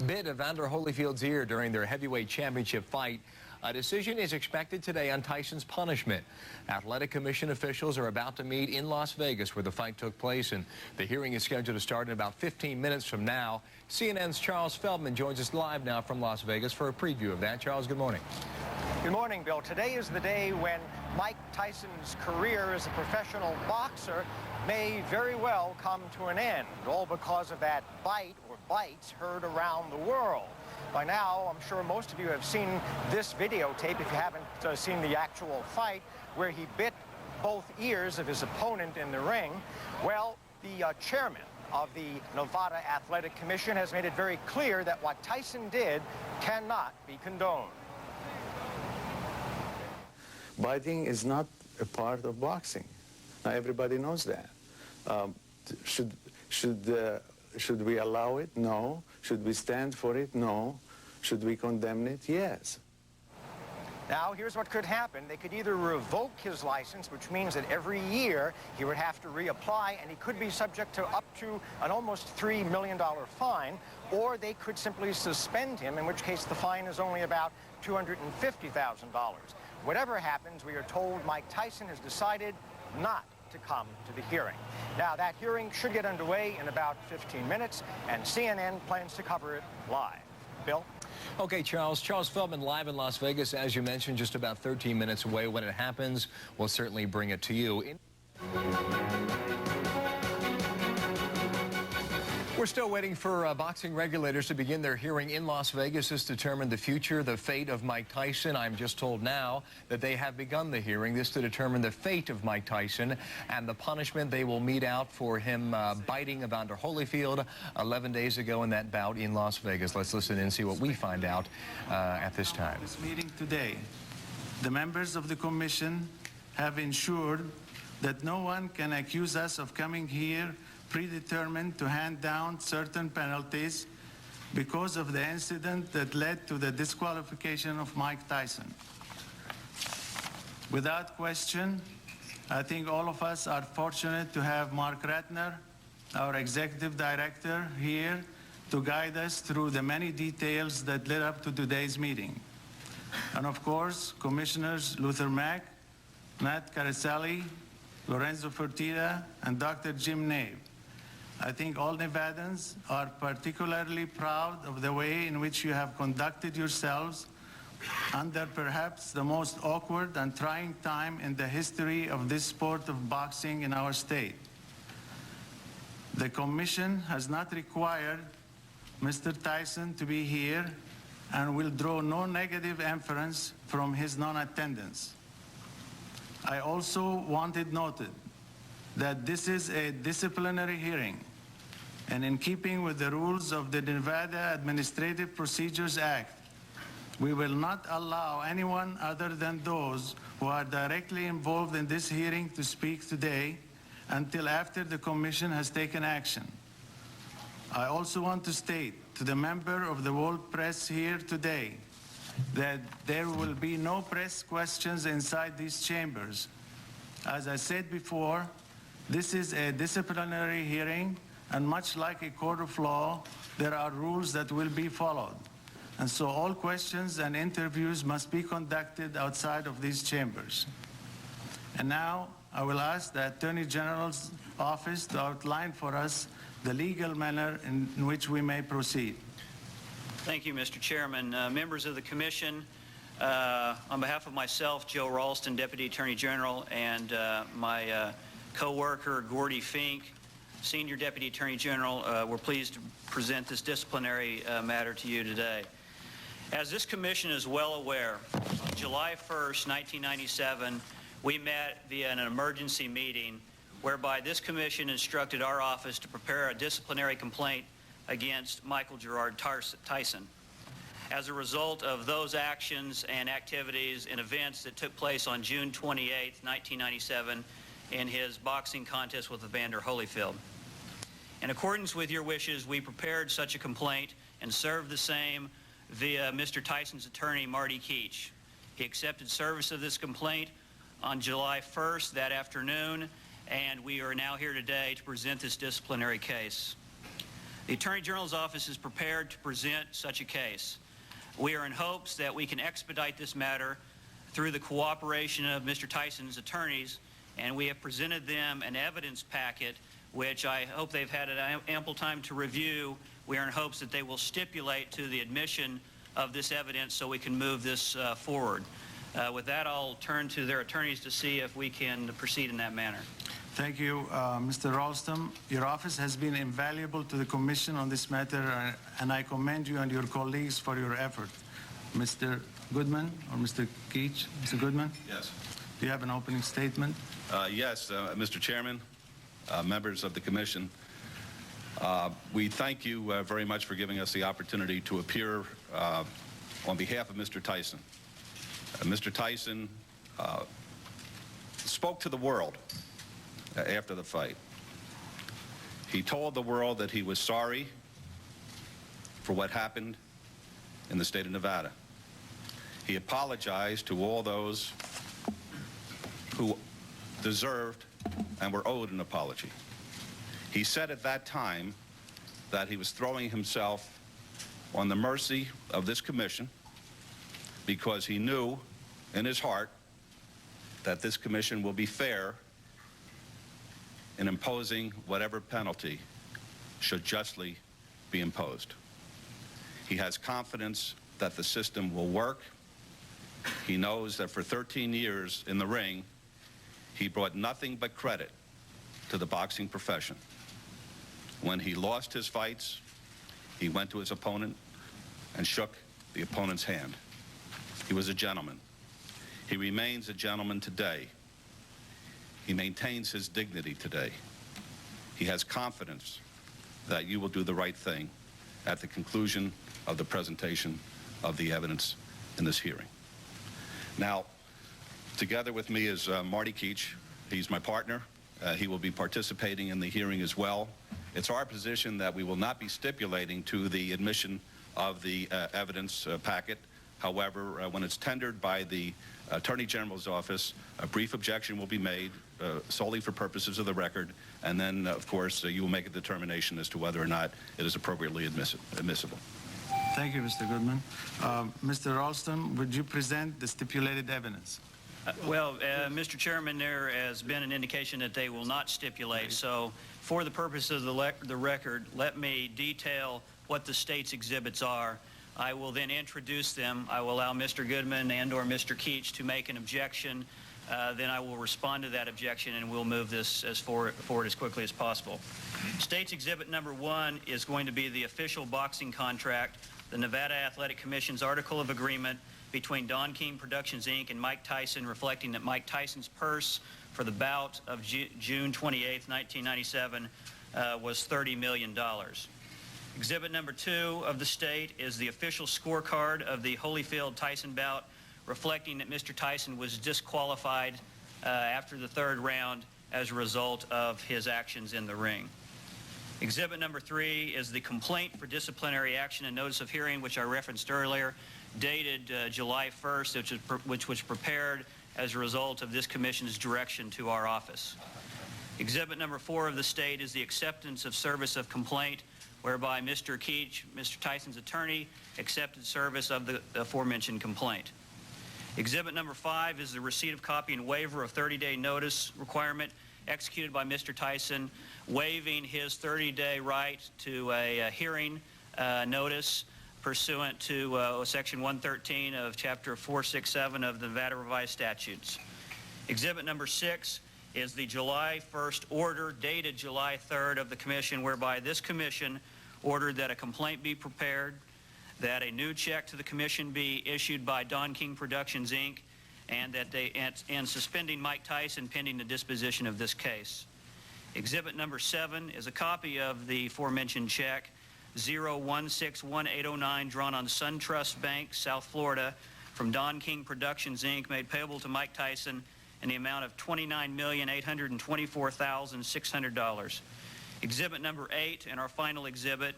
Bit of Evander Holyfield's ear during their heavyweight championship fight. A decision is expected today on Tyson's punishment. Athletic Commission officials are about to meet in Las Vegas where the fight took place, and the hearing is scheduled to start in about 15 minutes from now. CNN's Charles Feldman joins us live now from Las Vegas for a preview of that. Charles, good morning. Good morning, Bill. Today is the day when Mike Tyson's career as a professional boxer may very well come to an end, all because of that bite or bites heard around the world. By now, I'm sure most of you have seen this videotape, if you haven't seen the actual fight, where he bit both ears of his opponent in the ring. Well, the chairman of the Nevada Athletic Commission has made it very clear that what Tyson did cannot be condoned. Biting is not a part of boxing. Now, everybody knows that. Should we allow it? No. Should we stand for it? No. Should we condemn it? Yes. Now, here's what could happen. They could either revoke his license, which means that every year he would have to reapply, and he could be subject to up to an almost $3 million fine, or they could simply suspend him, in which case the fine is only about $250,000. Whatever happens, we are told Mike Tyson has decided not to come to the hearing. Now, that hearing should get underway in about 15 minutes, and CNN plans to cover it live. Bill? Okay, Charles. Charles Feldman live in Las Vegas, as you mentioned, just about 13 minutes away. When it happens, we'll certainly bring it to you. We're still waiting for boxing regulators to begin their hearing in Las Vegas to determine the future, the fate of Mike Tyson. I'm just told now that they have begun the hearing, this to determine the fate of Mike Tyson and the punishment they will mete out for him biting Evander Holyfield 11 days ago in that bout in Las Vegas. Let's listen and see what we find out at this time. This meeting today, the members of the commission have ensured that no one can accuse us of coming here predetermined to hand down certain penalties because of the incident that led to the disqualification of Mike Tyson. Without question, I think all of us are fortunate to have Mark Ratner, our executive director, here to guide us through the many details that led up to today's meeting. And of course, Commissioners Luther Mack, Matt Caraselli, Lorenzo Fertitta, and Dr. Jim Nave. I think all Nevadans are particularly proud of the way in which you have conducted yourselves under perhaps the most awkward and trying time in the history of this sport of boxing in our state. The commission has not required Mr. Tyson to be here and will draw no negative inference from his non-attendance. I also wanted noted that this is a disciplinary hearing, and in keeping with the rules of the Nevada Administrative Procedures Act, we will not allow anyone other than those who are directly involved in this hearing to speak today until after the commission has taken action. I also want to state to the member of the world press here today that there will be no press questions inside these chambers. As I said before, this is a disciplinary hearing, and much like a court of law, there are rules that will be followed. And so all questions and interviews must be conducted outside of these chambers. And now I will ask the Attorney General's office to outline for us the legal manner in which we may proceed. Thank you, Mr. Chairman. Members of the Commission, on behalf of myself, Joe Ralston, Deputy Attorney General, and my co-worker, Gordy Fink, Senior Deputy Attorney General, we're pleased to present this disciplinary matter to you today. As this Commission is well aware, on July 1st, 1997, we met via an emergency meeting whereby this Commission instructed our office to prepare a disciplinary complaint against Michael Gerard Tyson. As a result of those actions and activities and events that took place on June 28, 1997, in his boxing contest with Evander Holyfield. In accordance with your wishes, we prepared such a complaint and served the same via Mr. Tyson's attorney, Marty Keach. He accepted service of this complaint on July 1st, that afternoon, and we are now here today to present this disciplinary case. The Attorney General's office is prepared to present such a case. We are in hopes that we can expedite this matter through the cooperation of Mr. Tyson's attorneys, and we have presented them an evidence packet, which I hope they've had ample time to review. We are in hopes that they will stipulate to the admission of this evidence so we can move this forward. With that, I'll turn to their attorneys to see if we can proceed in that manner. Thank you, Mr. Ralston. Your office has been invaluable to the Commission on this matter, and I commend you and your colleagues for your effort. Mr. Goodman or Mr. Keach? Mr. Goodman? Yes. Do you have an opening statement? Yes, Mr. Chairman, members of the Commission. We thank you very much for giving us the opportunity to appear on behalf of Mr. Tyson. Mr. Tyson spoke to the world after the fight. He told the world that he was sorry for what happened in the state of Nevada. He apologized to all those who deserved and were owed an apology. He said at that time that he was throwing himself on the mercy of this commission because he knew in his heart that this commission will be fair in imposing whatever penalty should justly be imposed. He has confidence that the system will work. He knows that for 13 years in the ring, he brought nothing but credit to the boxing profession. When he lost his fights, he went to his opponent and shook the opponent's hand. He was a gentleman. He remains a gentleman today. He maintains his dignity today. He has confidence that you will do the right thing at the conclusion of the presentation of the evidence in this hearing. Now, together with me is Marty Keach. He's my partner. He will be participating in the hearing as well. It's our position that we will not be stipulating to the admission of the evidence packet. However, when it's tendered by the Attorney General's office, a brief objection will be made solely for purposes of the record, and then, of course, you will make a determination as to whether or not it is appropriately admissible. Thank you, Mr. Goodman. Mr. Ralston, would you present the stipulated evidence? Mr. Chairman, there has been an indication that they will not stipulate. So for the purpose of the record, let me detail what the state's exhibits are. I will then introduce them. I will allow Mr. Goodman and or Mr. Keach to make an objection. Then I will respond to that objection, and we'll move this forward as quickly as possible. State's exhibit number 1 is going to be the official boxing contract, the Nevada Athletic Commission's article of agreement between Don King Productions, Inc. and Mike Tyson, reflecting that Mike Tyson's purse for the bout of June 28, 1997 was $30 million. Exhibit number 2 of the state is the official scorecard of the Holyfield-Tyson bout, reflecting that Mr. Tyson was disqualified after the 3rd round as a result of his actions in the ring. Exhibit number 3 is the complaint for disciplinary action and notice of hearing, which I referenced earlier, dated July 1st, which was prepared as a result of this commission's direction to our office. Exhibit number 4 of the state is the acceptance of service of complaint, whereby Mr. Keach, Mr. Tyson's attorney, accepted service of the aforementioned complaint. Exhibit number 5 is the receipt of copy and waiver of 30-day notice requirement executed by Mr. Tyson, waiving his 30-day right to a hearing notice pursuant to Section 113 of Chapter 467 of the Nevada Revised Statutes. Exhibit number 6 is the July 1st order dated July 3rd of the Commission, whereby this Commission ordered that a complaint be prepared, that a new check to the Commission be issued by Don King Productions, Inc., and that and suspending Mike Tyson pending the disposition of this case. Exhibit number 7 is a copy of the aforementioned check, 0161809, drawn on SunTrust Bank, South Florida, from Don King Productions, Inc., made payable to Mike Tyson in the amount of $29,824,600. Exhibit number 8, and our final exhibit,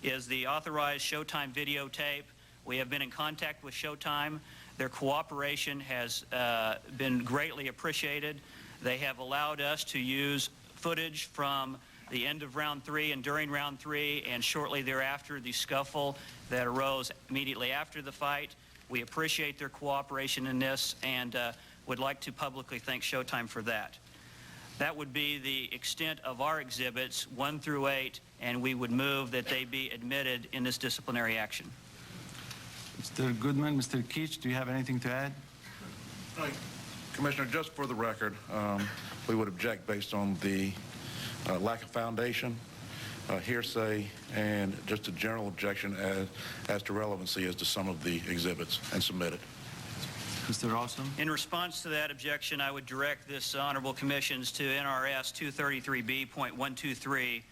is the authorized Showtime videotape. We have been in contact with Showtime. Their cooperation has been greatly appreciated. They have allowed us to use footage from the end of round 3 and during round 3, and shortly thereafter the scuffle that arose immediately after the fight. We appreciate their cooperation in this and would like to publicly thank Showtime for that. That would be the extent of our exhibits 1 through 8, and we would move that they be admitted in this disciplinary action. Mr. Goodman, Mr. Keach, do you have anything to add? Commissioner, just for the record, we would object based on the lack of foundation, hearsay, and just a general objection as to relevancy as to some of the exhibits, and submit it. Mr. Ralston? In response to that objection, I would direct this honorable commissions to NRS 233B.123,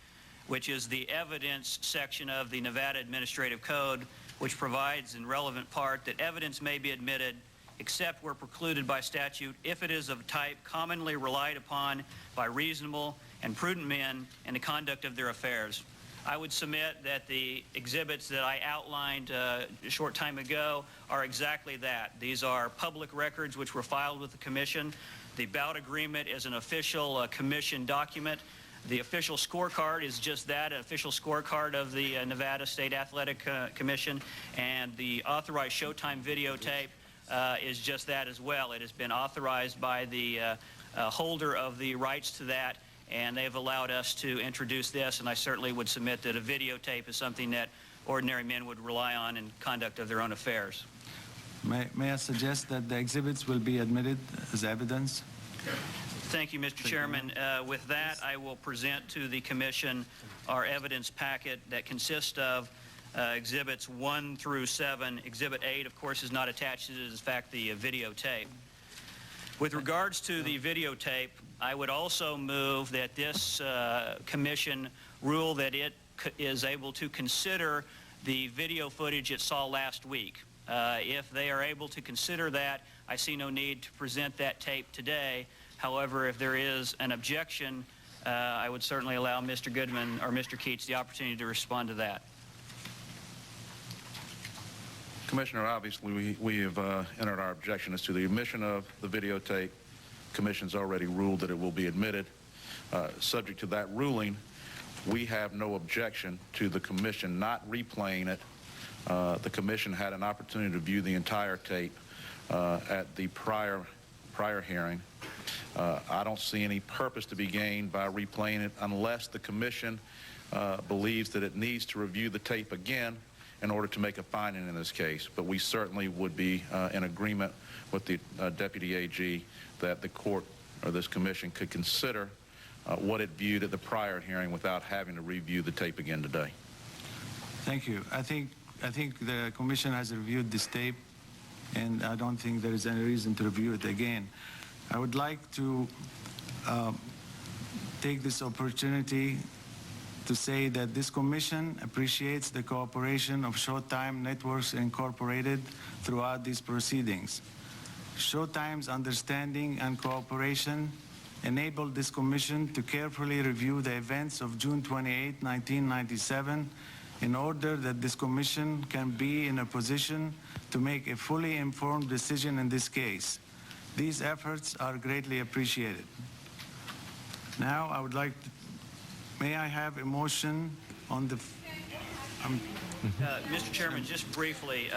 which is the evidence section of the Nevada Administrative Code, which provides in relevant part that evidence may be admitted except where precluded by statute if it is of type commonly relied upon by reasonable and prudent men in the conduct of their affairs. I would submit that the exhibits that I outlined a short time ago are exactly that. These are public records which were filed with the commission. The bout agreement is an official commission document. The official scorecard is just that, an official scorecard of the Nevada State Athletic Commission, and the authorized Showtime videotape is just that as well. It has been authorized by the holder of the rights to that, and they've allowed us to introduce this, and I certainly would submit that a videotape is something that ordinary men would rely on in conduct of their own affairs. May I suggest that the exhibits will be admitted as evidence? Thank you, Mr. Chairman. With that, I will present to the Commission our evidence packet that consists of exhibits 1 through 7. Exhibit 8, of course, is not attached. It is, in fact, the videotape. With regards to the videotape, I would also move that this commission rule that it is able to consider the video footage it saw last week. If they are able to consider that, I see no need to present that tape today. However, if there is an objection, I would certainly allow Mr. Goodman or Mr. Keats the opportunity to respond to that. Commissioner, obviously we have entered our objection as to the admission of the videotape. Commission's already ruled that it will be admitted. Subject to that ruling, we have no objection to the commission not replaying it. The commission had an opportunity to view the entire tape at the prior hearing. I don't see any purpose to be gained by replaying it unless the commission believes that it needs to review the tape again in order to make a finding in this case. But we certainly would be in agreement with the Deputy AG that the court or this commission could consider what it viewed at the prior hearing without having to review the tape again today. Thank you. I think the commission has reviewed this tape, and I don't think there is any reason to review it again. I would like to take this opportunity to say that this commission appreciates the cooperation of Showtime Networks Incorporated throughout these proceedings. Showtime's understanding and cooperation enabled this commission to carefully review the events of June 28, 1997, in order that this commission can be in a position to make a fully informed decision in this case. These efforts are greatly appreciated. Now, I would like to, may I have a motion on the... Mr. Chairman, just briefly,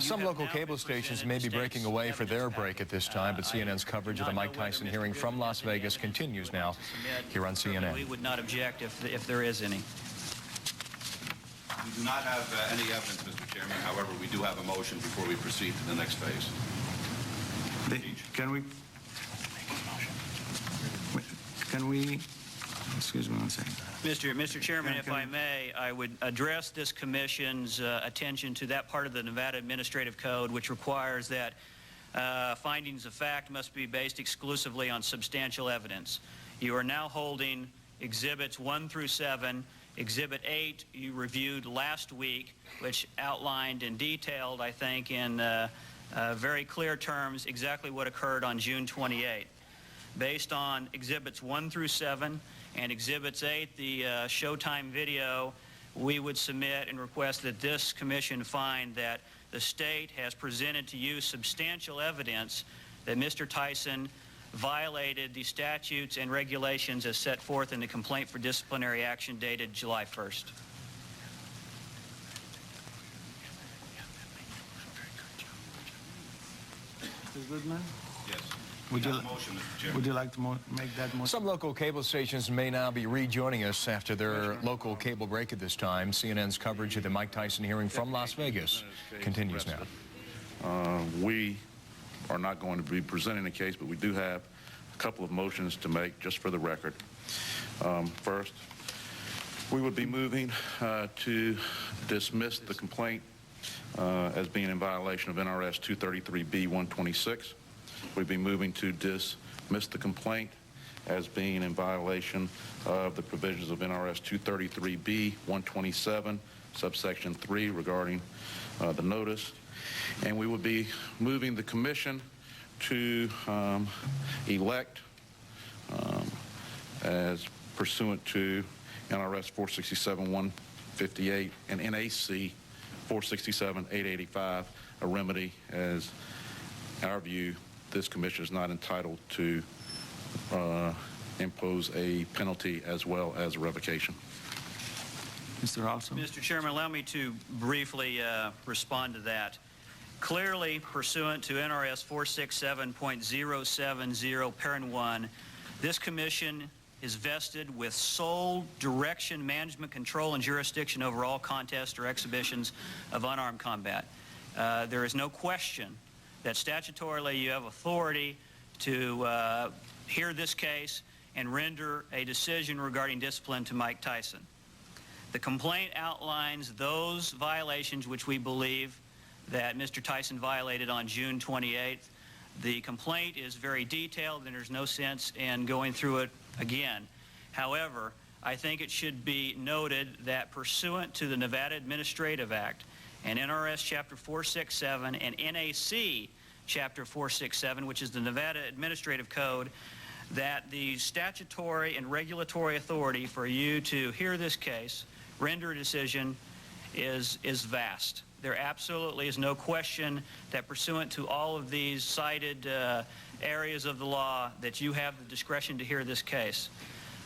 some local cable stations may be breaking away for their break at this time, but CNN's coverage of the Mike Tyson hearing from Las Vegas continues now here on CNN. We would not object if there is any. We do not have any evidence, Mr. Chairman. However, we do have a motion before we proceed to the next phase. Can we, excuse me one second. Mr. Chairman, if I may, I would address this commission's attention to that part of the Nevada Administrative Code which requires that findings of fact must be based exclusively on substantial evidence. You are now holding exhibits 1 through 7. Exhibit 8 you reviewed last week, which outlined and detailed, I think, in very clear terms exactly what occurred on June 28. Based on exhibits 1 through 7 and exhibits 8, the Showtime video, we would submit and request that this commission find that the state has presented to you substantial evidence that Mr. Tyson violated the statutes and regulations as set forth in the complaint for disciplinary action dated July 1st. Mr. Goodman? Yes. Would you, Motion, Mr. Chairman. would you like to make that motion? Some local cable stations may now be rejoining us after their local cable break at this time. CNN's coverage of the Mike Tyson hearing from Las Vegas continues now. We are not going to be presenting the case, but we do have a couple of motions to make just for the record. First, we would be moving to dismiss the complaint as being in violation of NRS 233B-126. We'd be moving to dismiss the complaint as being in violation of the provisions of NRS 233B-127, subsection 3, regarding the notice. And we would be moving the commission to elect, as pursuant to NRS 467-158 and NAC 467-885, a remedy. As our view, this commission is not entitled to impose a penalty as well as a revocation. Mr. Ralston? Mr. Chairman, allow me to briefly respond to that. Clearly, pursuant to NRS 467.070, parent 1, this commission is vested with sole direction, management, control, and jurisdiction over all contests or exhibitions of unarmed combat. There is no question that statutorily you have authority to hear this case and render a decision regarding discipline to Mike Tyson. The complaint outlines those violations which we believe that Mr. Tyson violated on June 28th. The complaint is very detailed, and there's no sense in going through it again. However, I think it should be noted that pursuant to the Nevada Administrative Act and NRS Chapter 467 and NAC Chapter 467, which is the Nevada Administrative Code, that the statutory and regulatory authority for you to hear this case, render a decision, is vast. There absolutely is no question that pursuant to all of these cited areas of the law that you have the discretion to hear this case.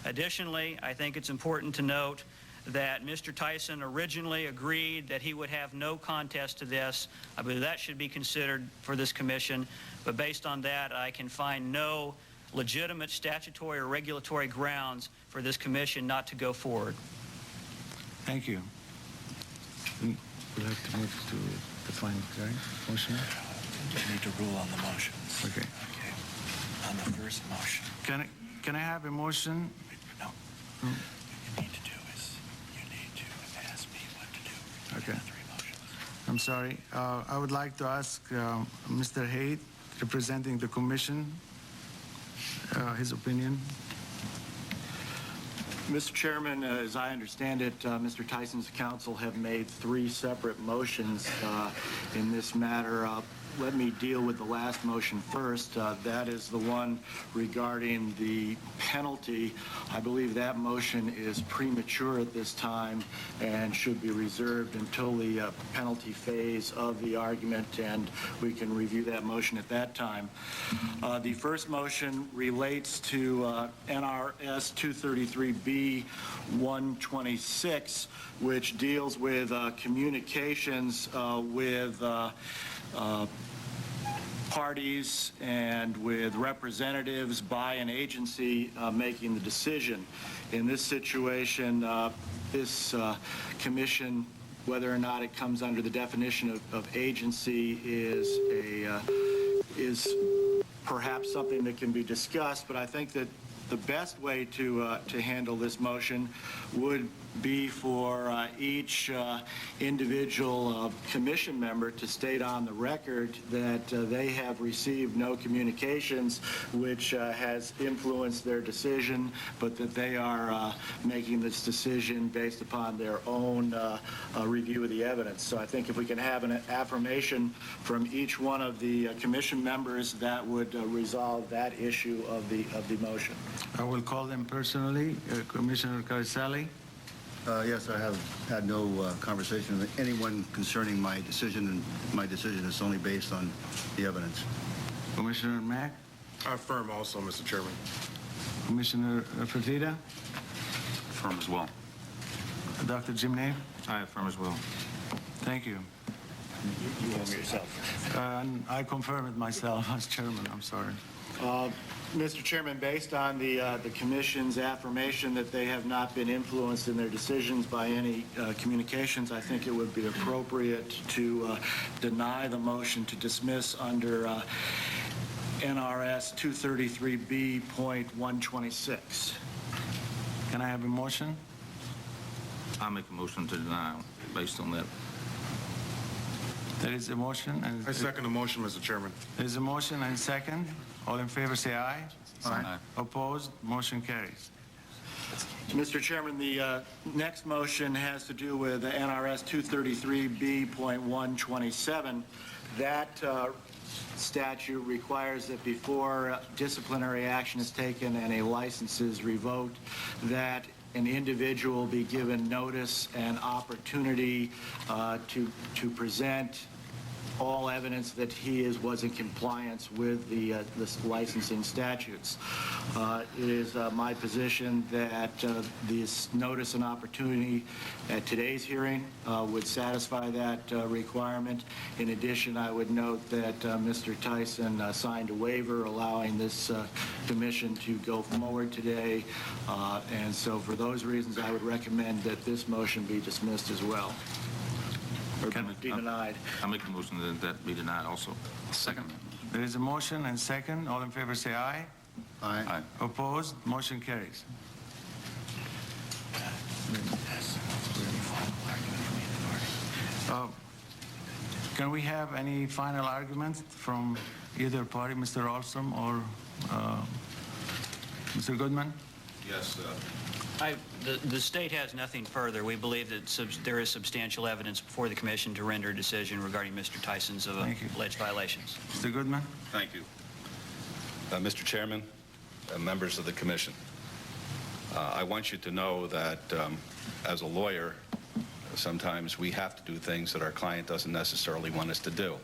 Additionally, I think it's important to note that Mr. Tyson originally agreed that he would have no contest to this. I believe that should be considered for this commission, but based on that, I can find no legitimate statutory or regulatory grounds for this commission not to go forward. Thank you. We'll have to move to the final motion. You need to rule on the motions. Okay. Okay. On the first motion. Can I have a motion? No. What you need to do is you need to ask me what to do. Okay. Three motions. I'm sorry. I would like to ask Mr. Haight, representing the commission, his opinion. Mr. Chairman, as I understand it, Mr. Tyson's counsel have made 3 separate motions in this matter. Let me deal with the last motion first. That is the one regarding the penalty. I believe that motion is premature at this time and should be reserved until the penalty phase of the argument, and we can review that motion at that time. The first motion relates to NRS 233B-126, which deals with communications with parties and with representatives by an agency making the decision. In this situation, this commission, whether or not it comes under the definition of agency, is perhaps something that can be discussed, but I think that the best way to handle this motion would be for each individual commission member to state on the record that they have received no communications which has influenced their decision, but that they are making this decision based upon their own review of the evidence. So I think if we can have an affirmation from each one of the commission members, that would resolve that issue of the motion. I will call them personally. Commissioner Carcelli. Yes, I have had no conversation with anyone concerning my decision, and my decision is only based on the evidence. Commissioner Mack. I affirm also, Mr. Chairman. Commissioner Fertitta? Affirm as well. Dr. Jim Nave? I affirm as well. Thank you. You owe yourself. And I confirm it myself as chairman. I'm sorry. Mr. Chairman, based on the Commission's affirmation that they have not been influenced in their decisions by any communications, I think it would be appropriate to deny the motion to dismiss under NRS 233B.126. Can I have a motion? I'll make a motion to deny based on that. There is a motion. And I second the motion, Mr. Chairman. there is a motion and second. All in favor say aye. Aye. Opposed? Motion carries. Mr. Chairman, the next motion has to do with NRS 233B.127. That statute requires that before disciplinary action is taken and a license is revoked, that an individual be given notice and opportunity to present all evidence that he was in compliance with the licensing statutes. It is my position that this notice and opportunity at today's hearing would satisfy that requirement. In addition, I would note that Mr. Tyson signed a waiver allowing this commission to go forward today, and so for those reasons, I would recommend that this motion be dismissed as well. Or be denied. I'll make a motion that that be denied also. Second. There is a motion and second. All in favor say aye. Aye. Aye. Opposed? Motion carries. Can we have any final arguments from either party, Mr. Alstrom or Mr. Goodman? Yes, The state has nothing further. We believe that there is substantial evidence before the commission to render a decision regarding Mr. Tyson's alleged violations. Mr. Goodman? thank you. Mr. Chairman, members of the commission, I want you to know that as a lawyer, sometimes we have to do things that our client doesn't necessarily want us to do.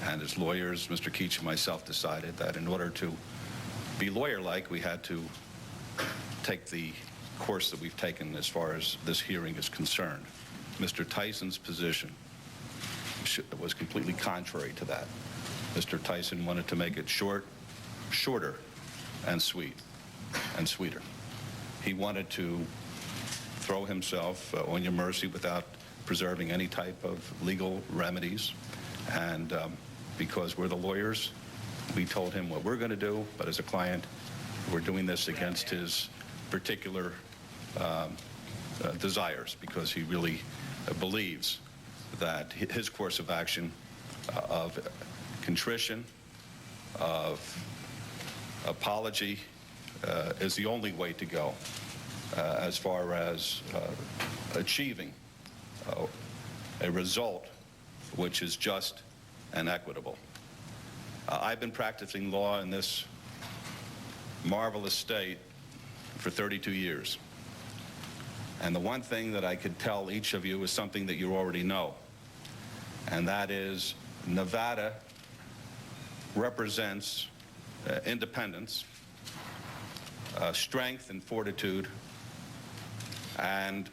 And as lawyers, Mr. Keach and myself decided that in order to be lawyer-like, we had to take the course that we've taken as far as this hearing is concerned. Mr. Tyson's position was completely contrary to that. Mr. Tyson wanted to make it shorter and sweeter. He wanted to throw himself on your mercy without preserving any type of legal remedies. And because we're the lawyers, we told him what we're going to do, but as a client, we're doing this against his particular desires, because he really believes that his course of action of contrition, of apology, is the only way to go as far as achieving a result which is just and equitable. I've been practicing law in this marvelous state for 32 years. And the one thing that I could tell each of you is something that you already know, and that is Nevada represents independence, strength and fortitude, and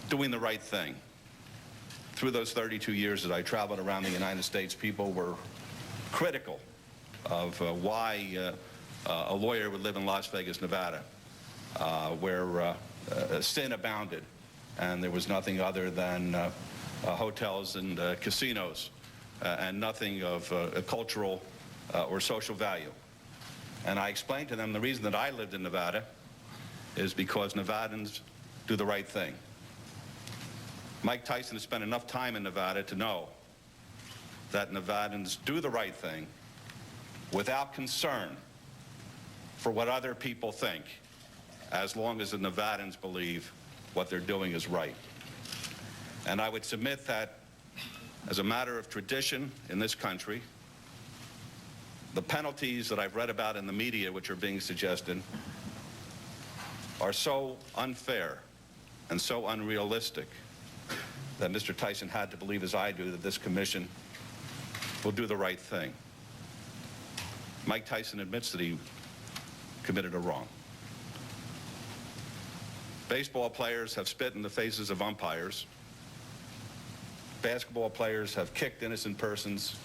doing the right thing. Through those 32 years that I traveled around the United States, people were critical of why a lawyer would live in Las Vegas, Nevada, where sin abounded, and there was nothing other than hotels and casinos, and nothing of cultural or social value. And I explained to them the reason that I lived in Nevada is because Nevadans do the right thing. Mike Tyson has spent enough time in Nevada to know that Nevadans do the right thing without concern for what other people think, as long as the Nevadans believe what they're doing is right. And I would submit that, as a matter of tradition in this country, the penalties that I've read about in the media which are being suggested are so unfair and so unrealistic that Mr. Tyson had to believe, as I do, that this commission will do the right thing. Mike Tyson admits that he committed a wrong. Baseball players have spit in the faces of umpires. Basketball players have kicked innocent persons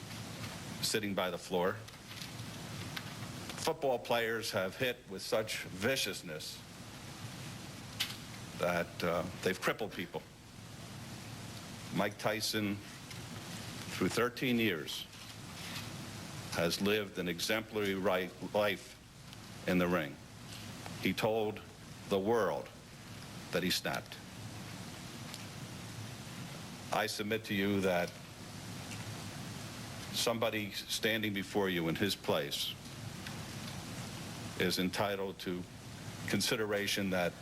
sitting by the floor. Football players have hit with such viciousness that they've crippled people. Mike Tyson, through 13 years, has lived an exemplary life in the ring. He told the world that he snapped. I submit to you that somebody standing before you in his place is entitled to consideration that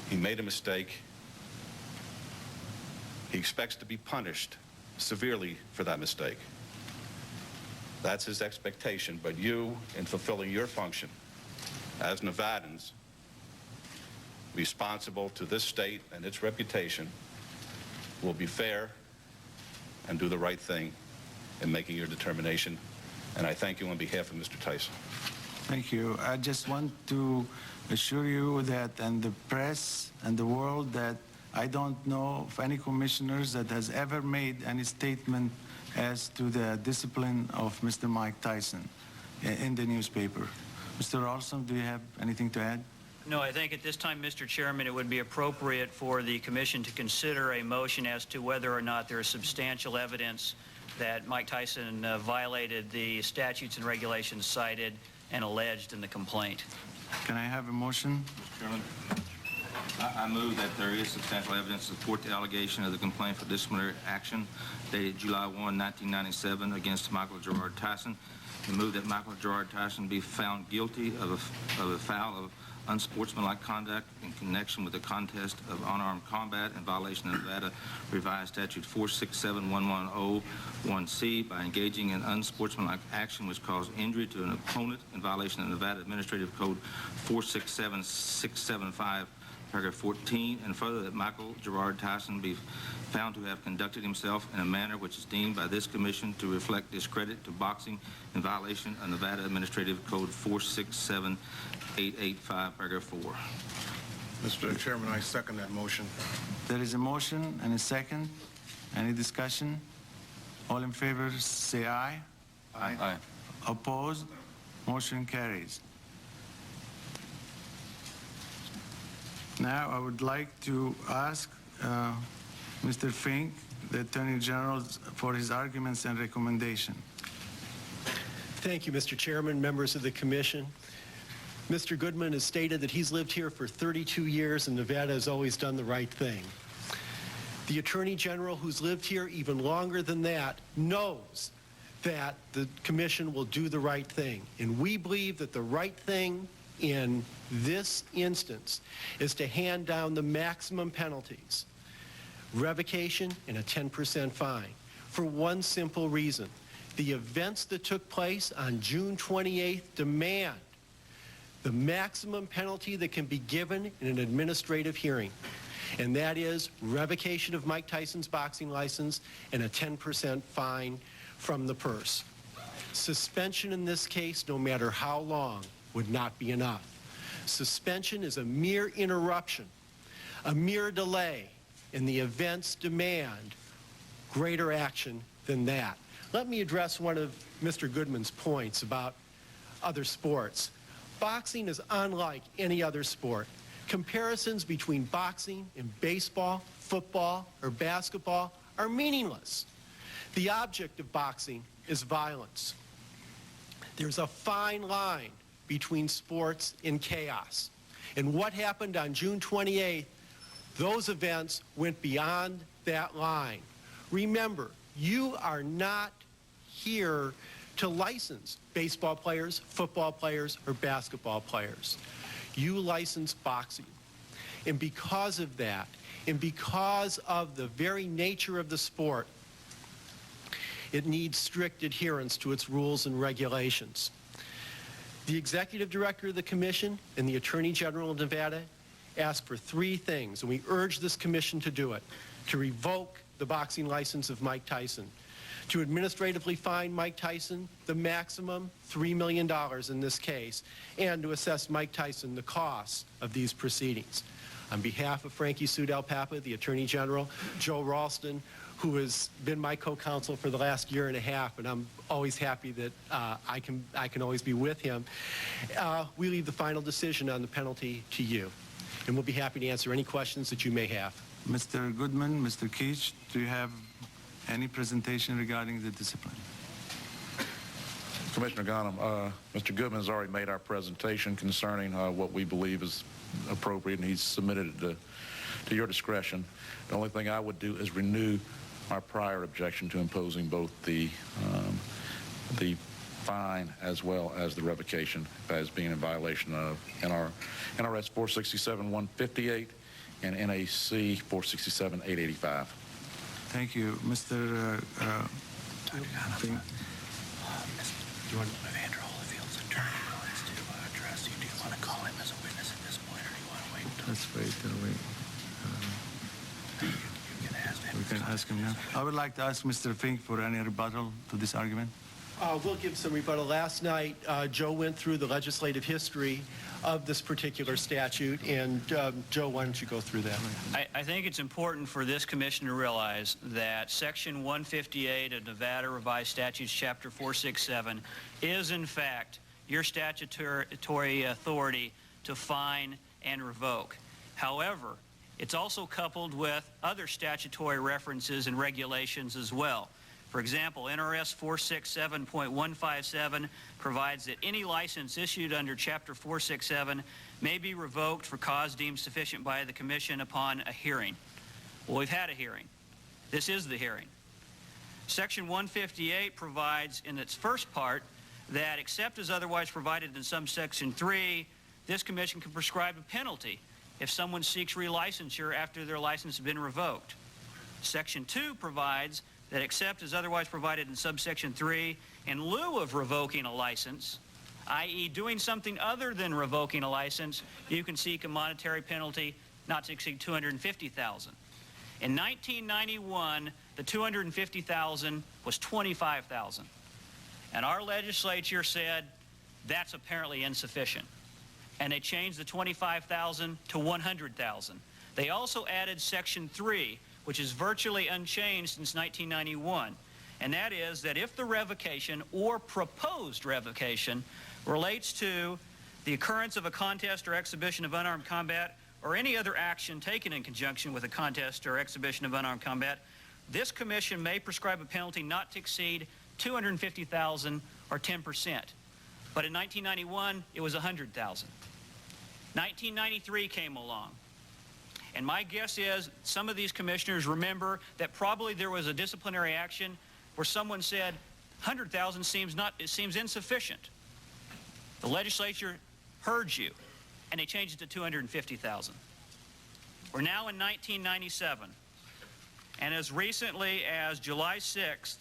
he made a mistake. He expects to be punished severely for that mistake. That's his expectation, but you, in fulfilling your function as Nevadans, responsible to this state and its reputation, will be fair and do the right thing in making your determination. And I thank you on behalf of Mr. Tyson. Thank you. I just want to assure you that, and the press and the world, that I don't know of any commissioners that has ever made any statement as to the discipline of Mr. Mike Tyson in the newspaper. Mr. Ralston, do you have anything to add? No, I think at this time, Mr. Chairman, it would be appropriate for the commission to consider a motion as to whether or not there is substantial evidence that Mike Tyson violated the statutes and regulations cited and alleged in the complaint. Can I have a motion? Mr. Chairman, I move that there is substantial evidence to support the allegation of the complaint for disciplinary action dated July 1, 1997 against Michael Gerard Tyson, and move that Michael Gerard Tyson be found guilty of a foul of unsportsmanlike conduct in connection with the contest of unarmed combat in violation of Nevada Revised Statute 467110(1)C by engaging in unsportsmanlike action which caused injury to an opponent in violation of Nevada Administrative Code 467675, paragraph 14, and further that Michael Gerard Tyson be found to have conducted himself in a manner which is deemed by this commission to reflect discredit to boxing in violation of Nevada Administrative Code 467885, paragraph 4. Mr. Chairman, I second that motion. There is a motion and a second. Any discussion? All in favor say aye. Aye. Aye. Opposed? Motion carries. Now I would like to ask Mr. Fink, the Attorney General, for his arguments and recommendation. Thank you, Mr. Chairman, members of the Commission. Mr. Goodman has stated that he's lived here for 32 years and Nevada has always done the right thing. The Attorney General, who's lived here even longer than that, knows that the Commission will do the right thing. And we believe that the right thing in this instance is to hand down the maximum penalties, revocation and a 10% fine, for one simple reason. The events that took place on June 28th demand the maximum penalty that can be given in an administrative hearing, and that is revocation of Mike Tyson's boxing license and a 10% fine from the purse. Suspension in this case, no matter how long, would not be enough. Suspension is a mere interruption, a mere delay, and the events demand greater action than that. Let me address one of Mr. Goodman's points about other sports. Boxing is unlike any other sport. Comparisons between boxing and baseball, football, or basketball are meaningless. The object of boxing is violence. There's a fine line between sports and chaos. And what happened on June 28th, those events went beyond that line. Remember, you are not here to license baseball players, football players, or basketball players. You license boxing. And because of that, and because of the very nature of the sport, it needs strict adherence to its rules and regulations. The Executive Director of the Commission and the Attorney General of Nevada asked for three things, and we urge this Commission to do it: to revoke the boxing license of Mike Tyson, to administratively fine Mike Tyson the maximum $3 million in this case, and to assess Mike Tyson the cost of these proceedings. On behalf of Frankie Sudell Papa, the Attorney General, Joe Ralston, who has been my co-counsel for the last year and a half, and I'm always happy that I can always be with him, we leave the final decision on the penalty to you. And we'll be happy to answer any questions that you may have. Mr. Goodman, Mr. Keach, do you have any presentation regarding the discipline? Commissioner Ghanem, Mr. Goodman has already made our presentation concerning what we believe is appropriate, and he's submitted it to your discretion. The only thing I would do is renew our prior objection to imposing both the fine as well as the revocation as being in violation of NRS 467-158 and NAC 467-885. Thank you. Mr. Do you want Andrew Holyfield's attorney wants to address you? Do you want to call him as a witness at this point, or do you want to wait until... Let's wait till you can ask him. we can ask him now. I would like to ask Mr. Fink for any rebuttal to this argument. We'll give some rebuttal. Last night, Joe went through the legislative history of this particular statute, and Joe, why don't you go through that? I think it's important for this commission to realize that Section 158 of Nevada Revised Statutes, Chapter 467, is in fact your statutory authority to fine and revoke. However, it's also coupled with other statutory references and regulations as well. For example, NRS 467.157 provides that any license issued under Chapter 467 may be revoked for cause deemed sufficient by the Commission upon a hearing. Well, we've had a hearing. This is the hearing. Section 158 provides in its first part that except as otherwise provided in subsection 3, this Commission can prescribe a penalty if someone seeks relicensure after their license has been revoked. Section 2 provides that except as otherwise provided in subsection 3, in lieu of revoking a license, i.e. doing something other than revoking a license, you can seek a monetary penalty not to exceed $250,000. In 1991, the $250,000 was $25,000. And our legislature said that's apparently insufficient. And they changed the $25,000 to $100,000. They also added Section 3, which is virtually unchanged since 1991, and that is that if the revocation or proposed revocation relates to the occurrence of a contest or exhibition of unarmed combat or any other action taken in conjunction with a contest or exhibition of unarmed combat, this Commission may prescribe a penalty not to exceed $250,000 or 10%. But in 1991, it was $100,000. 1993 came along. And my guess is some of these commissioners remember that probably there was a disciplinary action where someone said, 100,000 seems insufficient. The legislature heard you, and they changed it to 250,000. We're now in 1997, and as recently as July 6th,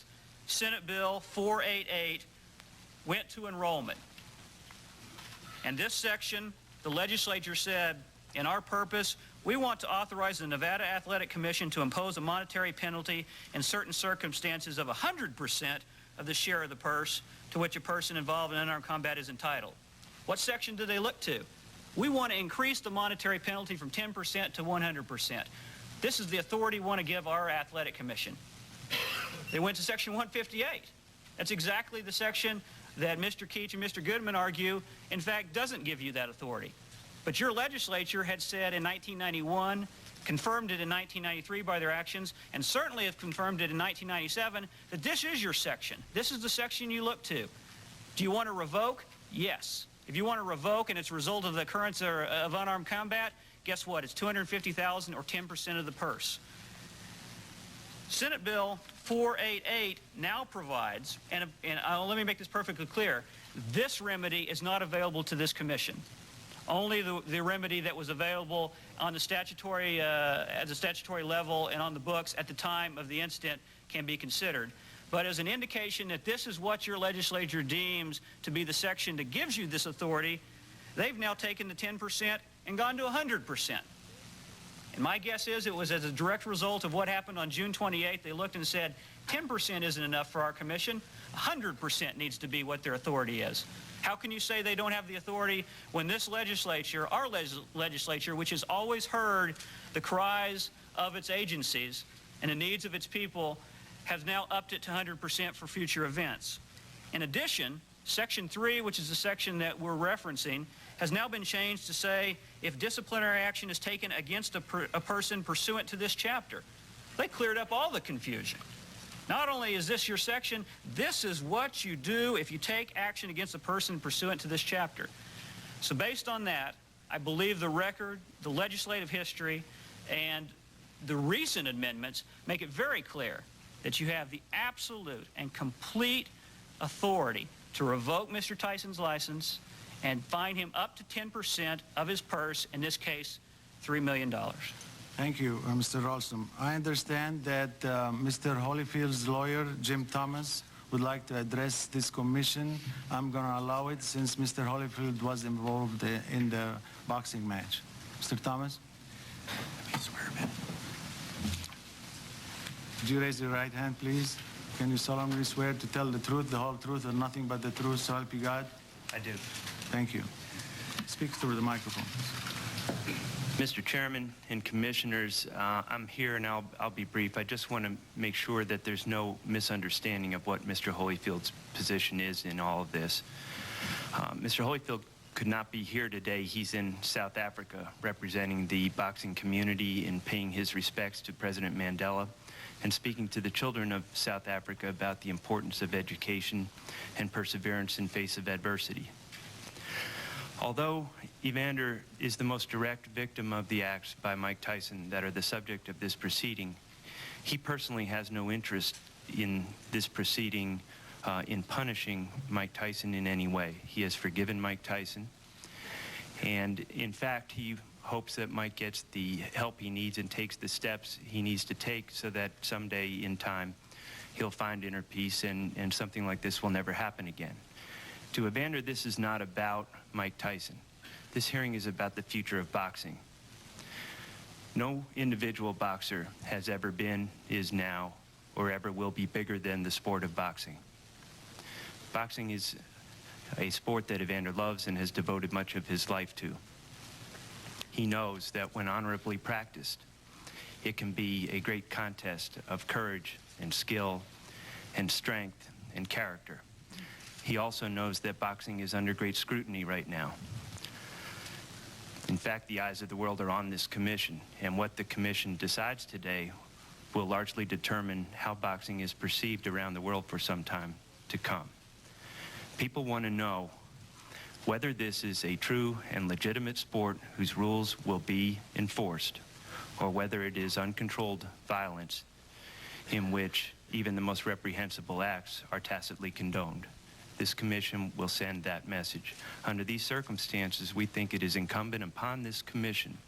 Senate Bill 488 went to enrollment. And this section, the legislature said, in our purpose, we want to authorize the Nevada Athletic Commission to impose a monetary penalty in certain circumstances of 100% of the share of the purse to which a person involved in unarmed combat is entitled. What section do they look to? We want to increase the monetary penalty from 10% to 100%. This is the authority we want to give our Athletic Commission. They went to Section 158. That's exactly the section that Mr. Keach and Mr. Goodman argue, in fact, doesn't give you that authority. But your legislature had said in 1991, confirmed it in 1993 by their actions, and certainly have confirmed it in 1997, that this is your section. This is the section you look to. Do you want to revoke? Yes. If you want to revoke and it's a result of the occurrence of unarmed combat, guess what? It's $250,000 or 10% of the purse. Senate Bill 488 now provides, and let me make this perfectly clear, this remedy is not available to this commission. Only the remedy that was available on the statutory, at the statutory level and on the books at the time of the incident can be considered. But as an indication that this is what your legislature deems to be the section that gives you this authority, they've now taken the 10% and gone to 100%. And my guess is it was as a direct result of what happened on June 28th. They looked and said, 10% isn't enough for our commission. 100% needs to be what their authority is. How can you say they don't have the authority when this legislature, our legislature, which has always heard the cries of its agencies and the needs of its people, has now upped it to 100% for future events? In addition, Section 3, which is the section that we're referencing, has now been changed to say if disciplinary action is taken against a person pursuant to this chapter. They cleared up all the confusion. Not only is this your section, this is what you do if you take action against a person pursuant to this chapter. So based on that, I believe the record, the legislative history, and the recent amendments make it very clear that you have the absolute and complete authority to revoke Mr. Tyson's license and fine him up to 10% of his purse, in this case, $3 million. Thank you, Mr. Ralston. I understand that Mr. Holyfield's lawyer, Jim Thomas, would like to address this commission. I'm going to allow it since Mr. Holyfield was involved in the boxing match. Mr. Thomas? Would you raise your right hand, please? Can you solemnly swear to tell the truth, the whole truth, and nothing but the truth, so help you God? I do. Thank you. Speak through the microphone. Mr. Chairman and Commissioners, I'm here and I'll be brief. I just want to make sure that there's no misunderstanding of what Mr. Holyfield's position is in all of this. Mr. Holyfield could not be here today. He's in South Africa representing the boxing community and paying his respects to President Mandela and speaking to the children of South Africa about the importance of education and perseverance in face of adversity. Although Evander is the most direct victim of the acts by Mike Tyson that are the subject of this proceeding, he personally has no interest in this proceeding in punishing Mike Tyson in any way. He has forgiven Mike Tyson, and in fact, he hopes that Mike gets the help he needs and takes the steps he needs to take so that someday in time he'll find inner peace and something like this will never happen again. To Evander, this is not about Mike Tyson. This hearing is about the future of boxing. No individual boxer has ever been, is now, or ever will be bigger than the sport of boxing. Boxing is a sport that Evander loves and has devoted much of his life to. He knows that when honorably practiced, it can be a great contest of courage and skill and strength and character. He also knows that boxing is under great scrutiny right now. In fact, the eyes of the world are on this commission, and what the commission decides today will largely determine how boxing is perceived around the world for some time to come. People want to know whether this is a true and legitimate sport whose rules will be enforced, or whether it is uncontrolled violence in which even the most reprehensible acts are tacitly condoned. This commission will send that message. Under these circumstances, we think it is incumbent upon this commission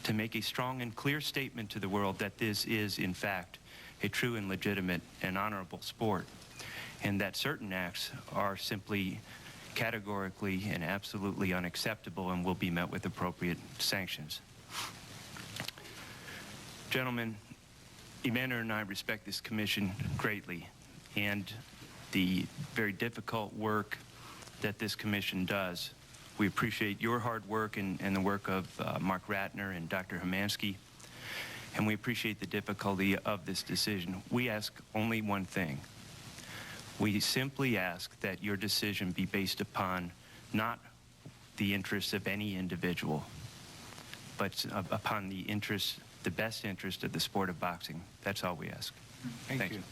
to make a strong and clear statement to the world that this is, in fact, a true and legitimate and honorable sport, and that certain acts are simply categorically and absolutely unacceptable and will be met with appropriate sanctions. Gentlemen, Evander and I respect this commission greatly, and the very difficult work that this commission does. We appreciate your hard work and the work of Mark Ratner and Dr. Hermansky, and we appreciate the difficulty of this decision. We ask only one thing. We simply ask that your decision be based upon not the interests of any individual, but upon the interest, the best interest of the sport of boxing. That's all we ask. Thank you.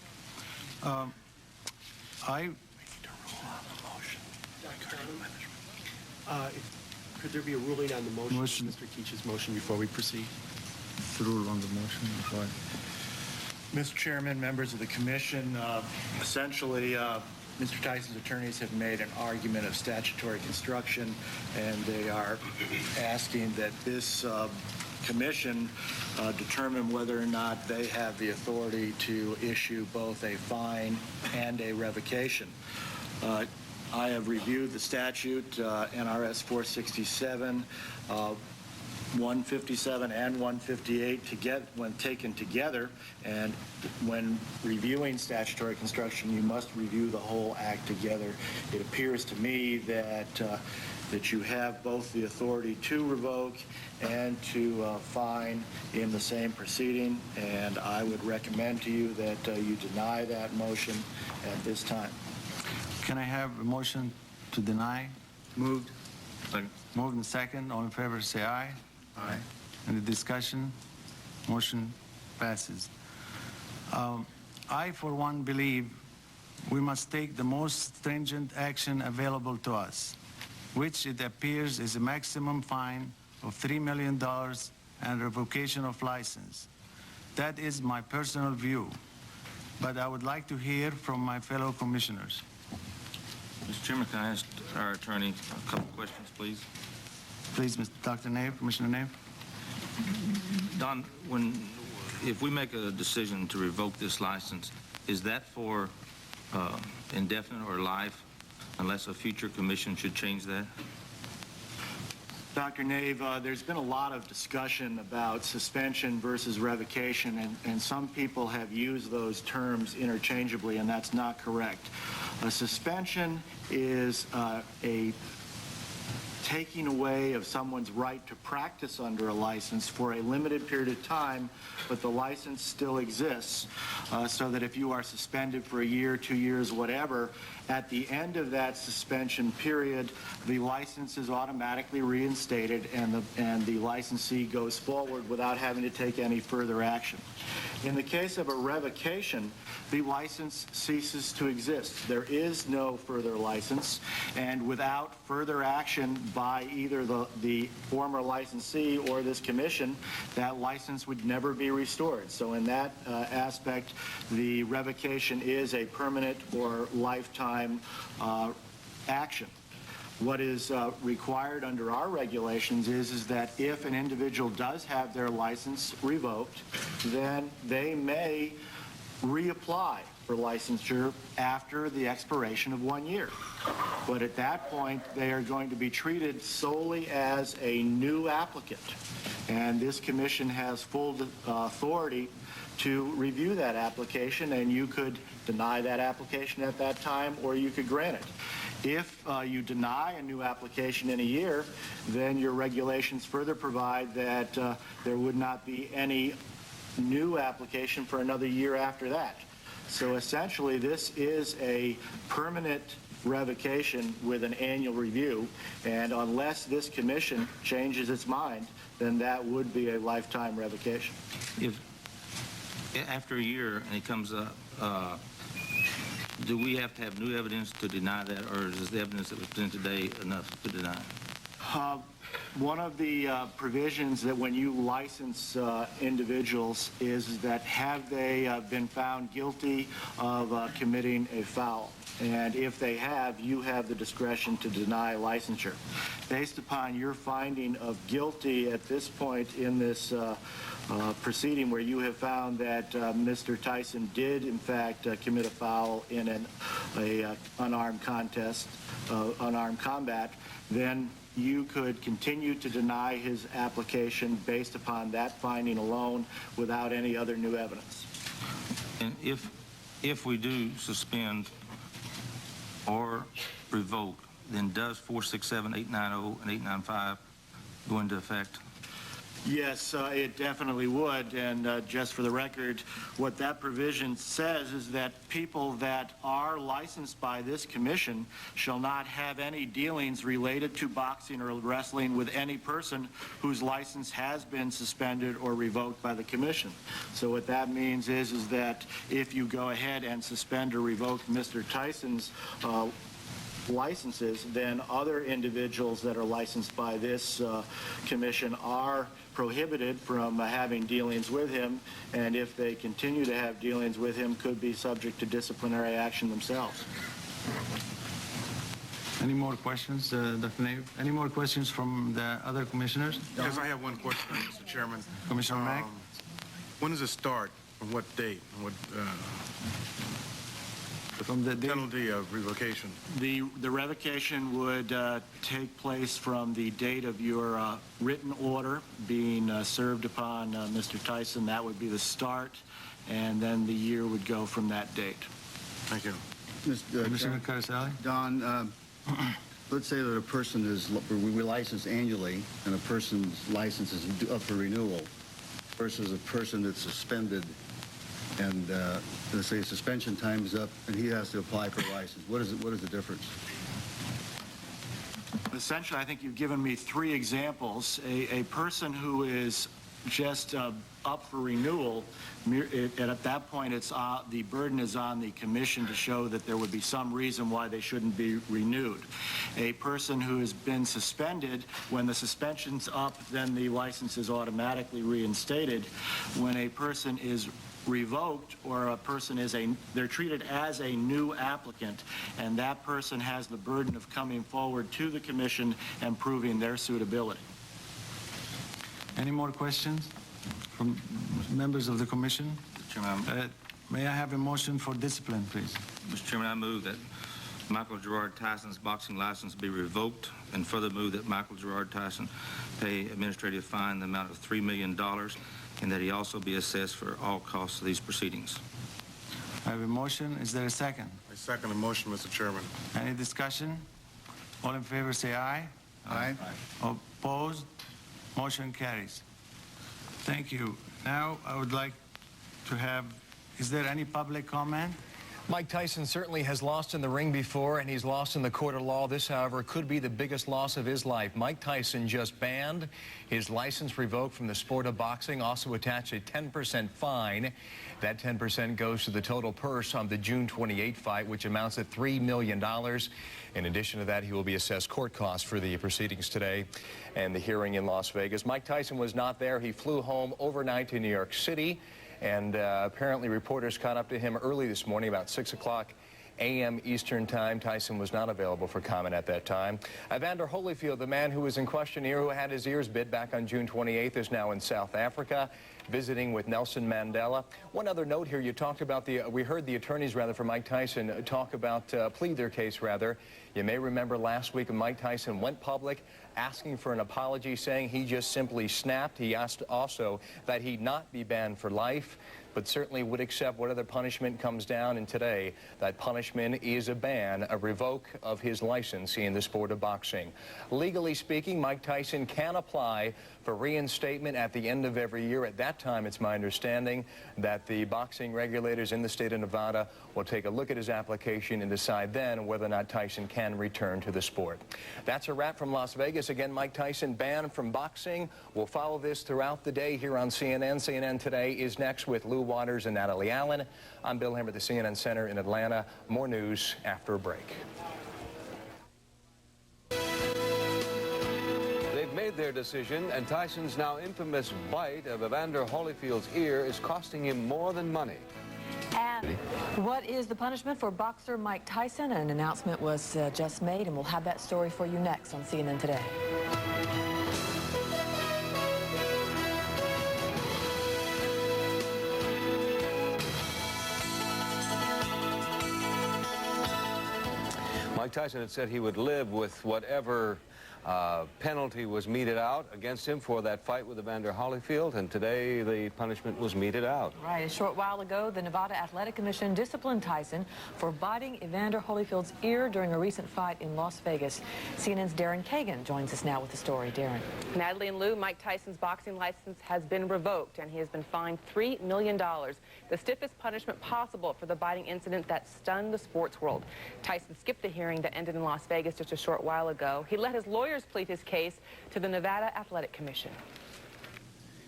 Could there be a ruling on the motion, Mr. Keach's motion, before we proceed? To rule on the motion before. Mr. Chairman, members of the commission, essentially, Mr. Tyson's attorneys have made an argument of statutory construction, and they are asking that this commission determine whether or not they have the authority to issue both a fine and a revocation. I have reviewed the statute, NRS 467. 157 and 158 together, when taken together, and when reviewing statutory construction, you must review the whole act together. It appears to me that that you have both the authority to revoke and to fine in the same proceeding, and I would recommend to you that you deny that motion at this time. Can I have a motion to deny? Moved. Second. Moved and second. All in favor, say aye. Aye. Any discussion? Motion passes. I, for one, believe we must take the most stringent action available to us, which it appears is a maximum fine of $3 million and revocation of license. That is my personal view, but I would like to hear from my fellow commissioners. Mr. Chairman, can I ask our attorney a couple questions, please? Please, Dr. Nave, Commissioner Nave. Don, if we make a decision to revoke this license, is that for indefinite or life, unless a future commission should change that? Dr. Nave, there's been a lot of discussion about suspension versus revocation, and some people have used those terms interchangeably, and that's not correct. A suspension is a taking away of someone's right to practice under a license for a limited period of time, but the license still exists, so that if you are suspended for a year, 2 years, whatever, at the end of that suspension period, the license is automatically reinstated and the licensee goes forward without having to take any further action. In the case of a revocation, the license ceases to exist. There is no further license, and without further action by either the former licensee or this commission, that license would never be restored. So in that aspect, the revocation is a permanent or lifetime action. What is required under our regulations is that if an individual does have their license revoked, then they may reapply for licensure after the expiration of 1 year. But at that point, they are going to be treated solely as a new applicant. And this commission has full authority to review that application, and you could deny that application at that time, or you could grant it. If you deny a new application in a year, then your regulations further provide that there would not be any new application for another year after that. So essentially, this is a permanent revocation with an annual review, and unless this commission changes its mind, then that would be a lifetime revocation. If after a year and it comes up, do we have to have new evidence to deny that, or is the evidence that was presented today enough to deny? One of the provisions that when you license individuals is that have they been found guilty of committing a foul. And if they have, you have the discretion to deny licensure. Based upon your finding of guilty at this point in this proceeding, where you have found that Mr. Tyson did in fact commit a foul in an unarmed contest, unarmed combat, then you could continue to deny his application based upon that finding alone without any other new evidence. And if we do suspend or revoke, then does 467, 890, and 895 go into effect? Yes, it definitely would, and just for the record, what that provision says is that people that are licensed by this commission shall not have any dealings related to boxing or wrestling with any person whose license has been suspended or revoked by the commission. So what that means is that if you go ahead and suspend or revoke Mr. Tyson's licenses, then other individuals that are licensed by this commission are prohibited from having dealings with him, and if they continue to have dealings with him, could be subject to disciplinary action themselves. Any more questions, Dr. Nave? Any more questions from the other commissioners? Yes, I have one question, Mr. Chairman. Commissioner Mack? When does it start? On what date? What, From the penalty of revocation. The revocation would take place from the date of your written order being served upon Mr. Tyson. That would be the start, and then the year would go from that date. Thank you. Commissioner Carasali? Don, let's say that a person is licensed annually and a person's license is up for renewal versus a person that's suspended and let's say suspension time is up and he has to apply for a license. What is the difference? Essentially, I think you've given me three examples. A person who is just up for renewal, and at that point, it's the burden is on the commission to show that there would be some reason why they shouldn't be renewed. A person who has been suspended, when the suspension's up, then the license is automatically reinstated. When a person is revoked or a person they're treated as a new applicant, and that person has the burden of coming forward to the commission and proving their suitability. Any more questions from members of the commission? Mr. Chairman, May I have a motion for discipline, please? Mr. Chairman, I move that Michael Gerard Tyson's boxing license be revoked, and further move that Michael Gerard Tyson pay administrative fine in the amount of $3 million, and that he also be assessed for all costs of these proceedings. I have a motion. Is there a second? I second the motion, Mr. Chairman. Any discussion? All in favor say aye. Aye. Opposed? Motion carries. Thank you. Now I would like to have, is there any public comment? Mike Tyson certainly has lost in the ring before, and he's lost in the court of law. This, however, could be the biggest loss of his life. Mike Tyson just banned, his license revoked from the sport of boxing, also attached a 10% fine. That 10% goes to the total purse on the June 28 fight, which amounts to $3 million. In addition to that, he will be assessed court costs for the proceedings today and the hearing in Las Vegas. Mike Tyson was not there. He flew home overnight to New York City. And apparently reporters caught up to him early this morning, about 6 o'clock a.m. Eastern Time. Tyson was not available for comment at that time. Evander Holyfield, the man who was in question here, who had his ears bit back on June 28th, is now in South Africa, visiting with Nelson Mandela. One other note here, you talked about we heard the attorneys, for Mike Tyson talk about, plead their case, You may remember last week Mike Tyson went public asking for an apology, saying he just simply snapped. He asked also that he not be banned for life, but certainly would accept whatever punishment comes down. And today, that punishment is a ban, a revoke of his license in the sport of boxing. Legally speaking, Mike Tyson can apply for reinstatement at the end of every year. At that time, it's my understanding that the boxing regulators in the state of Nevada will take a look at his application and decide then whether or not Tyson can return to the sport. That's a wrap from Las Vegas. Again, Mike Tyson banned from boxing. We'll follow this throughout the day here on CNN. CNN Today is next with Lou Waters and Natalie Allen. I'm Bill Hammer at the CNN Center in Atlanta. More news after a break. They've made their decision, and Tyson's now infamous bite of Evander Holyfield's ear is costing him more than money. And what is the punishment for boxer Mike Tyson? An announcement was just made, and we'll have that story for you next on CNN Today. Mike Tyson had said he would live with whatever penalty was meted out against him for that fight with Evander Holyfield, and today the punishment was meted out. Right. A short while ago, the Nevada Athletic Commission disciplined Tyson for biting Evander Holyfield's ear during a recent fight in Las Vegas. CNN's Darren Kagan joins us now with the story. Darren. Natalie and Lou, Mike Tyson's boxing license has been revoked, and he has been fined $3 million, the stiffest punishment possible for the biting incident that stunned the sports world. Tyson skipped the hearing that ended in Las Vegas just a short while ago. He let his lawyers plead his case to the Nevada Athletic Commission.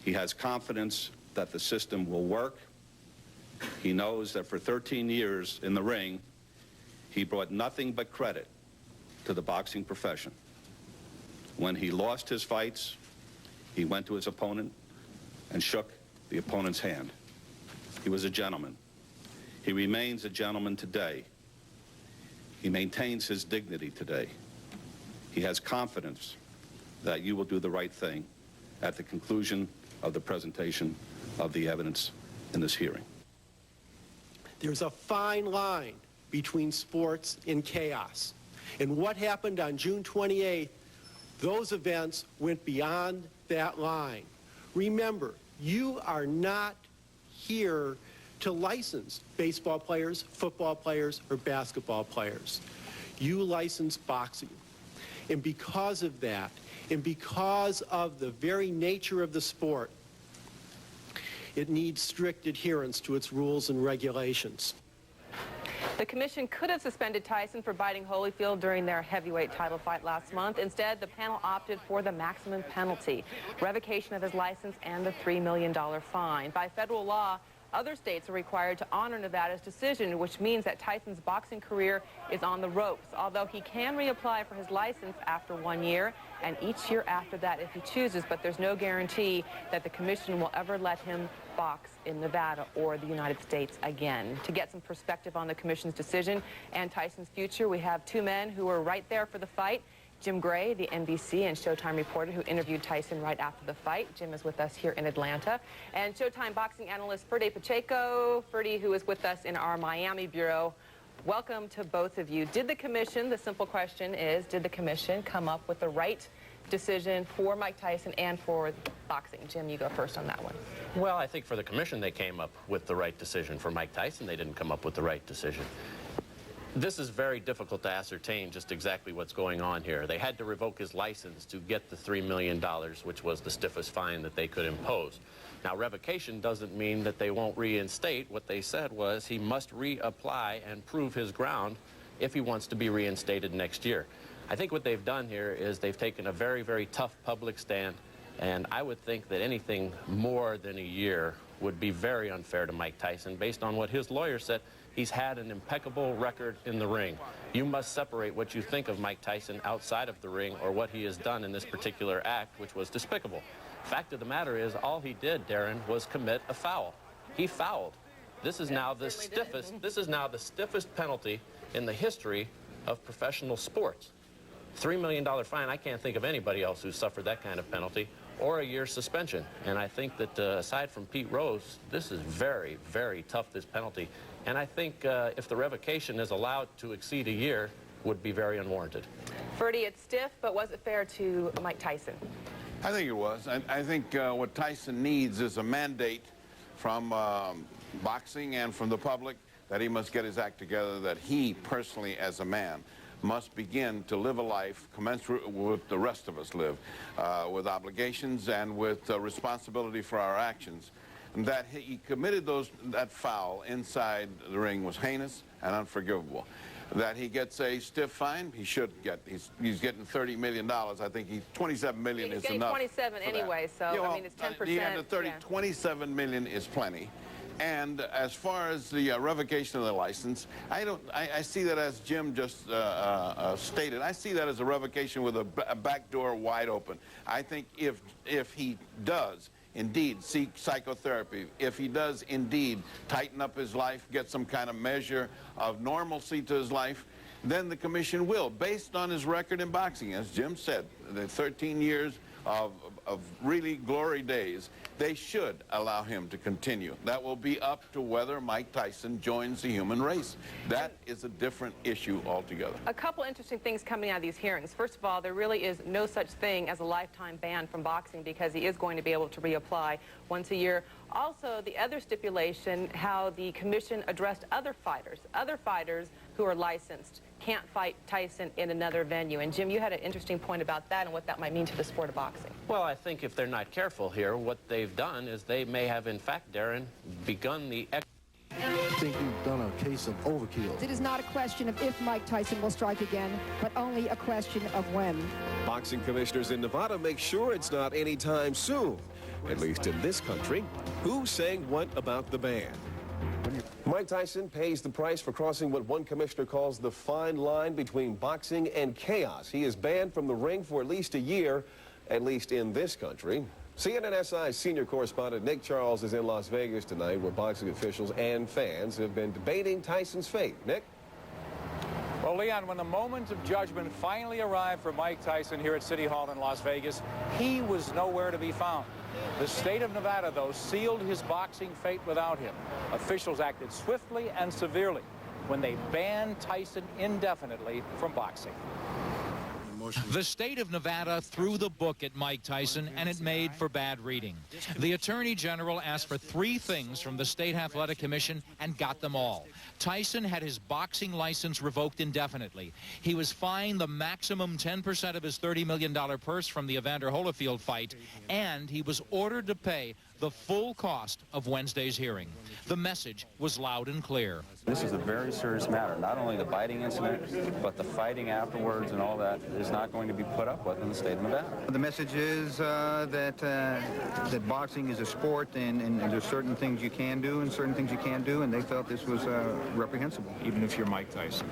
He has confidence that the system will work. He knows that for 13 years in the ring, he brought nothing but credit to the boxing profession. When he lost his fights, he went to his opponent and shook the opponent's hand. He was a gentleman. He remains a gentleman today. He maintains his dignity today. He has confidence that you will do the right thing at the conclusion of the presentation of the evidence in this hearing. There's a fine line between sports and chaos. And what happened on June 28th, those events went beyond that line. Remember, you are not here to license baseball players, football players, or basketball players. You license boxing. And because of that, and because of the very nature of the sport, it needs strict adherence to its rules and regulations. The commission could have suspended Tyson for biting Holyfield during their heavyweight title fight last month. Instead, the panel opted for the maximum penalty, revocation of his license and the $3 million fine. By federal law, other states are required to honor Nevada's decision, which means that Tyson's boxing career is on the ropes, although he can reapply for his license after 1 year and each year after that if he chooses, but there's no guarantee that the commission will ever let him box in Nevada or the United States again. To get some perspective on the commission's decision and Tyson's future, we have two men who were right there for the fight. Jim Gray, the NBC and Showtime reporter who interviewed Tyson right after the fight. Jim is with us here in Atlanta. And Showtime boxing analyst Ferdy Pacheco. Ferdy, who is with us in our Miami bureau. Welcome to both of you. Did the commission, the simple question is, did the commission come up with the right decision for Mike Tyson and for boxing? Jim, you go first on that one. Well, I think for the commission, they came up with the right decision. For Mike Tyson, they didn't come up with the right decision. This is very difficult to ascertain just exactly what's going on here. They had to revoke his license to get the $3 million, which was the stiffest fine that they could impose. Now, revocation doesn't mean that they won't reinstate. What they said was he must reapply and prove his ground if he wants to be reinstated next year. I think what they've done here is they've taken a very, very tough public stand, and I would think that anything more than a year would be very unfair to Mike Tyson based on what his lawyer said. He's had an impeccable record in the ring. You must separate what you think of Mike Tyson outside of the ring or what he has done in this particular act, which was despicable. Fact of the matter is, all he did, Darren, was commit a foul. He fouled. This is now the stiffest penalty in the history of professional sports. $3 million fine. I can't think of anybody else who suffered that kind of penalty, or a year's suspension. And I think that aside from Pete Rose, this is very, very tough, this penalty. And I think if the revocation is allowed to exceed a year, would be very unwarranted. Ferdy, it's stiff, but was it fair to Mike Tyson? I think it was. I think what Tyson needs is a mandate from boxing and from the public that he must get his act together, that he personally as a man must begin to live a life commensurate with the rest of us live, with obligations and with responsibility for our actions. And that he committed that foul inside the ring was heinous and unforgivable. That he gets a stiff fine, he should get. He's getting $30 million. I think $27 million is enough. He's getting 27 anyway, so I mean it's 10%. Yeah, $27 million is plenty. And as far as the revocation of the license, I see that as Jim just stated. I see that as a revocation with a back door wide open. I think if he does indeed seek psychotherapy, if he does indeed tighten up his life, get some kind of measure of normalcy to his life, then the commission will, based on his record in boxing. As Jim said, the 13 years of really glory days, they should allow him to continue. That will be up to whether Mike Tyson joins the human race. That is a different issue altogether. A couple interesting things coming out of these hearings. First of all, there really is no such thing as a lifetime ban from boxing because he is going to be able to reapply once a year. Also, the other stipulation, how the commission addressed other fighters who are licensed can't fight Tyson in another venue. And Jim, you had an interesting point about that and what that might mean to the sport of boxing. Well, I think if they're not careful here, what they've done is they may have, in fact, Darren, begun the... I think we've done a case of overkill. It is not a question of if Mike Tyson will strike again, but only a question of when. Boxing commissioners in Nevada make sure it's not anytime soon. At least in this country. Who's saying what about the ban? Mike Tyson pays the price for crossing what one commissioner calls the fine line between boxing and chaos. He is banned from the ring for at least a year, at least in this country. CNN-SI's senior correspondent Nick Charles is in Las Vegas tonight, where boxing officials and fans have been debating Tyson's fate. Nick? Well, Leon, when the moment of judgment finally arrived for Mike Tyson here at City Hall in Las Vegas, he was nowhere to be found. The state of Nevada, though, sealed his boxing fate without him. Officials acted swiftly and severely. when they banned Tyson indefinitely from boxing. The state of Nevada threw the book at Mike Tyson, and it made for bad reading. The Attorney General asked for 3 things from the State Athletic Commission and got them all. Tyson had his boxing license revoked indefinitely. He was fined the maximum 10% of his $30 million purse from the Evander Holyfield fight, and he was ordered to pay the full cost of Wednesday's hearing. The message was loud and clear. This is a very serious matter. Not only the biting incident, but the fighting afterwards and all that is not going to be put up with in the state of Nevada. The message is that boxing is a sport, and there's certain things you can do and certain things you can't do, and they felt this was reprehensible. Even if you're Mike Tyson.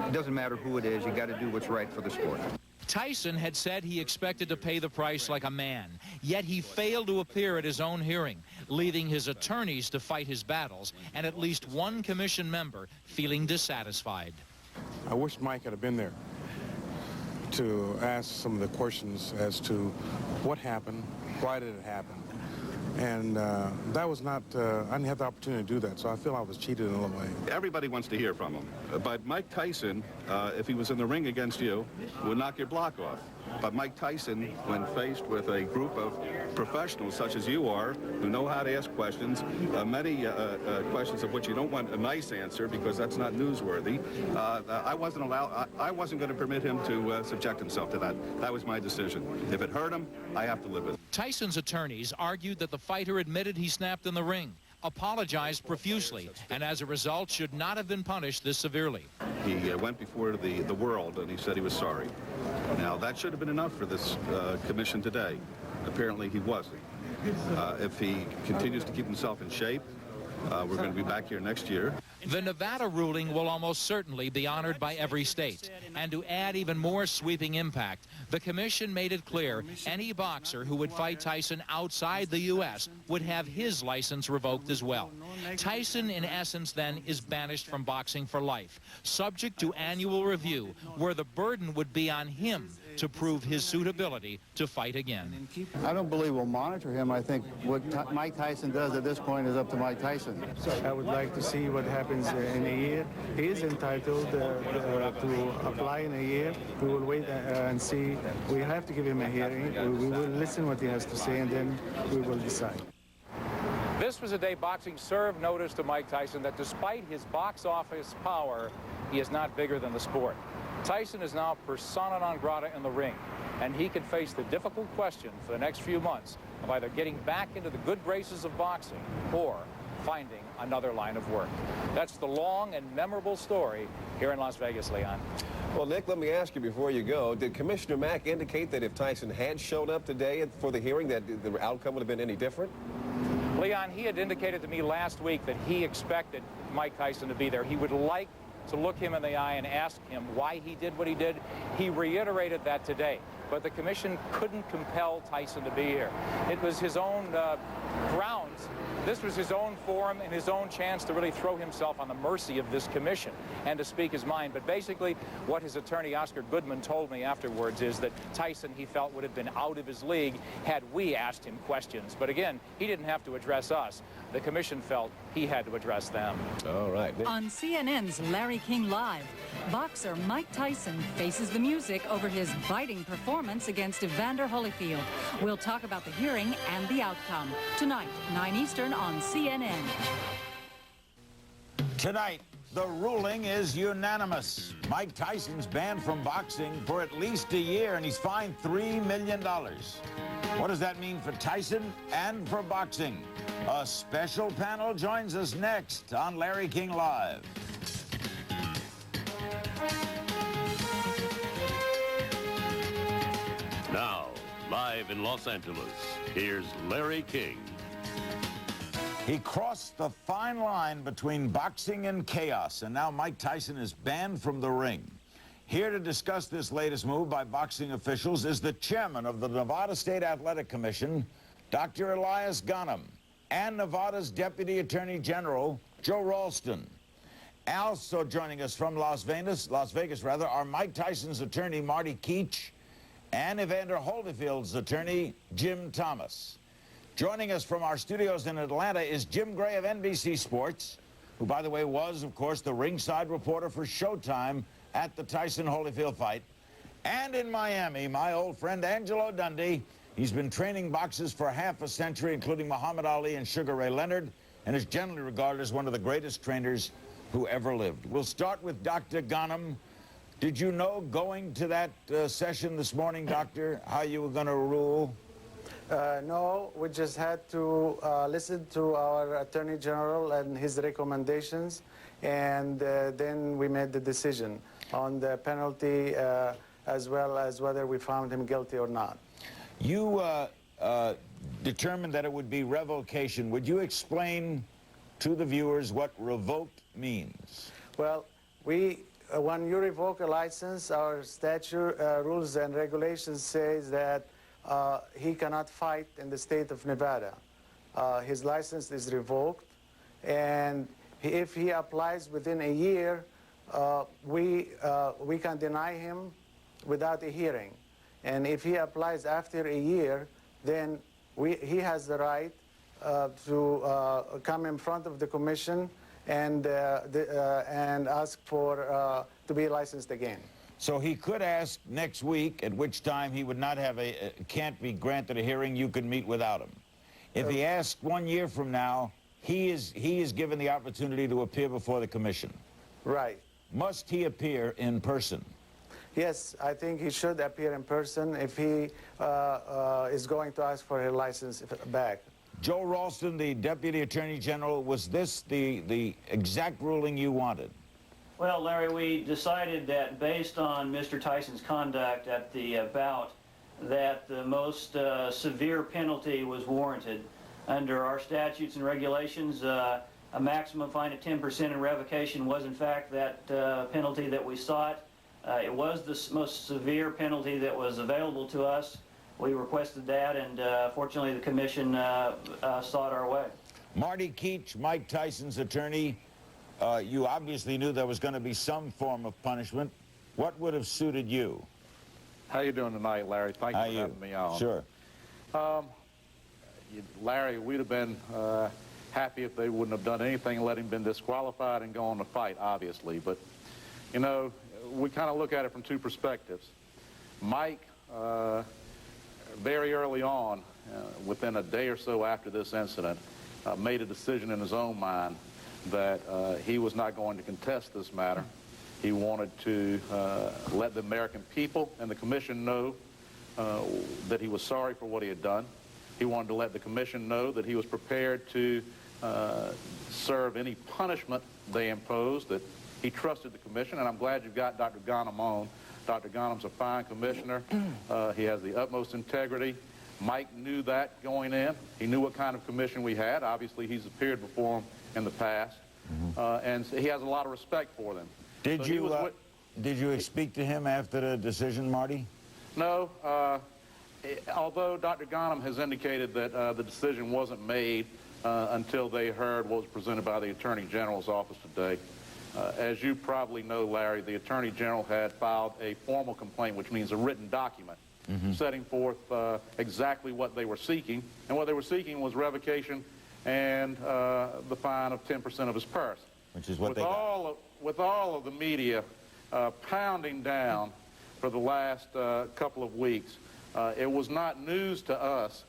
It doesn't matter who it is. You got to do what's right for the sport. Tyson had said he expected to pay the price like a man, yet he failed to appear at his own hearing, leaving his attorneys to fight his battles, and at least one commission member feeling dissatisfied. I wish Mike had been there to ask some of the questions as to what happened, why did it happen. And that was not, I didn't have the opportunity to do that, so I feel I was cheated in a little way. Everybody wants to hear from him. But Mike Tyson, if he was in the ring against you, would knock your block off. But Mike Tyson, when faced with a group of professionals such as you are, who know how to ask questions, many questions of which you don't want a nice answer because that's not newsworthy, I wasn't going to permit him to subject himself to that. That was my decision. If it hurt him, I have to live with it. Tyson's attorneys argued that the fighter admitted he snapped in the ring, apologized profusely, and as a result should not have been punished this severely. He went before the world and he said he was sorry. Now, that should have been enough for this commission today. Apparently, he wasn't. If he continues to keep himself in shape, we're going to be back here next year. The Nevada ruling will almost certainly be honored by every state. And to add even more sweeping impact, the commission made it clear any boxer who would fight Tyson outside the U.S. would have his license revoked as well. Tyson, in essence, then, is banished from boxing for life, subject to annual review, where the burden would be on him to prove his suitability to fight again. I don't believe we'll monitor him. I think what Mike Tyson does at this point is up to Mike Tyson. I would like to see what happens in a year. He is entitled to apply in a year. We will wait and see. We have to give him a hearing. We will listen what he has to say, and then we will decide. This was a day boxing served notice to Mike Tyson that despite his box office power, he is not bigger than the sport. Tyson is now persona non grata in the ring, and he can face the difficult question for the next few months of either getting back into the good graces of boxing or finding another line of work. That's the long and memorable story here in Las Vegas, Leon. Well, Nick, let me ask you before you go, did Commissioner Mack indicate that if Tyson had shown up today for the hearing that the outcome would have been any different? Leon, he had indicated to me last week that he expected Mike Tyson to be there. He would like to look him in the eye and ask him why he did what he did. He reiterated that today, but the commission couldn't compel Tyson to be here. It was his own grounds. This was his own forum and his own chance to really throw himself on the mercy of this commission and to speak his mind. But basically, what his attorney, Oscar Goodman, told me afterwards is that Tyson, he felt, would have been out of his league had we asked him questions. But again, he didn't have to address us. The commission felt he had to address them. All right. On CNN's Larry King Live, boxer Mike Tyson faces the music over his biting performance against Evander Holyfield. We'll talk about the hearing and the outcome tonight, 9 Eastern on CNN. Tonight, the ruling is unanimous. Mike Tyson's banned from boxing for at least a year, and he's fined $3 million. What does that mean for Tyson and for boxing? A special panel joins us next on Larry King Live. Now, live in Los Angeles, here's Larry King. He crossed the fine line between boxing and chaos, and now Mike Tyson is banned from the ring. Here to discuss this latest move by boxing officials is the chairman of the Nevada State Athletic Commission, Dr. Elias Ghanem, and Nevada's Deputy Attorney General, Joe Ralston. Also joining us from Las Vegas, are Mike Tyson's attorney, Marty Keech, and Evander Holyfield's attorney, Jim Thomas. Joining us from our studios in Atlanta is Jim Gray of NBC Sports, who, by the way, was, of course, the ringside reporter for Showtime at the Tyson-Holyfield fight. And in Miami, my old friend Angelo Dundee. He's been training boxers for half a century, including Muhammad Ali and Sugar Ray Leonard, and is generally regarded as one of the greatest trainers who ever lived. We'll start with Dr. Ghanem. Did you know going to that session this morning, Doctor, how you were going to rule? No, we just had to listen to our Attorney General and his recommendations, and then we made the decision on the penalty as well as whether we found him guilty or not. You determined that it would be revocation. Would you explain to the viewers what revoked means? Well, when you revoke a license, our statute, rules and regulations says that he cannot fight in the state of Nevada. His license is revoked, and if he applies within a year, we can deny him without a hearing. And if he applies after a year, then he has the right to come in front of the commission and ask for to be licensed again. So he could ask next week, at which time he would not have can't be granted a hearing. You could meet without him. If he asks 1 year from now, he is given the opportunity to appear before the commission. Right. Must he appear in person? Yes, I think he should appear in person if he is going to ask for his license back. Joe Ralston, the Deputy Attorney General, was this the exact ruling you wanted? Well, Larry, we decided that based on Mr. Tyson's conduct at the bout, that the most severe penalty was warranted. Under our statutes and regulations, a maximum fine of 10% and revocation was in fact that penalty that we sought. It was the most severe penalty that was available to us. We requested that, and fortunately the commission sought our way. Marty Keech, Mike Tyson's attorney, you obviously knew there was going to be some form of punishment. What would have suited you? How you doing tonight, Larry? Thank you for having me on. Sure. Larry, we'd have been happy if they wouldn't have done anything, let him been disqualified and go on to fight, obviously. But, you know, we kind of look at it from two perspectives. Mike, very early on, within a day or so after this incident, made a decision in his own mind that he was not going to contest this matter. He wanted to let the American people and the commission know that he was sorry for what he had done. He wanted to let the commission know that he was prepared to serve any punishment they imposed, that he trusted the commission, and I'm glad you've got Dr. Ghanem on. Dr. Ghanem's a fine commissioner. He has the utmost integrity. Mike knew that going in. He knew what kind of commission we had. Obviously, he's appeared before him in the past, and he has a lot of respect for them. Did you speak to him after the decision, Marty? No. Although Dr. Ghanem has indicated that the decision wasn't made until they heard what was presented by the Attorney General's office today. As you probably know, Larry, the Attorney General had filed a formal complaint, which means a written document, setting forth exactly what they were seeking. And what they were seeking was revocation and the fine of 10% of his purse. Which is what they got. With all of the media pounding down for the last couple of weeks, it was not news to us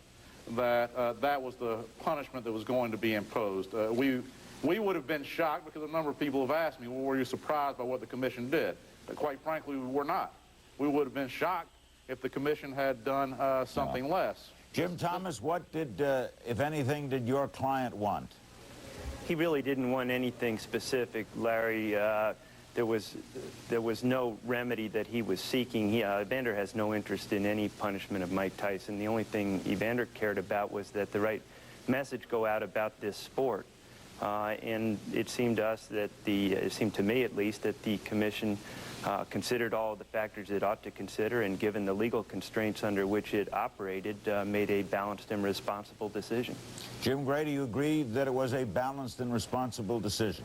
that that was the punishment that was going to be imposed. We would have been shocked because a number of people have asked me, well, were you surprised by what the commission did? But quite frankly, we were not. We would have been shocked if the commission had done something less. Jim Thomas, what did, if anything, did your client want? He really didn't want anything specific, Larry. There was no remedy that he was seeking. Evander has no interest in any punishment of Mike Tyson. The only thing Evander cared about was that the right message go out about this sport. And it seemed to us that it seemed to me at least, that the commission considered all of the factors it ought to consider, and given the legal constraints under which it operated, made a balanced and responsible decision. Jim Gray, do you agree that it was a balanced and responsible decision?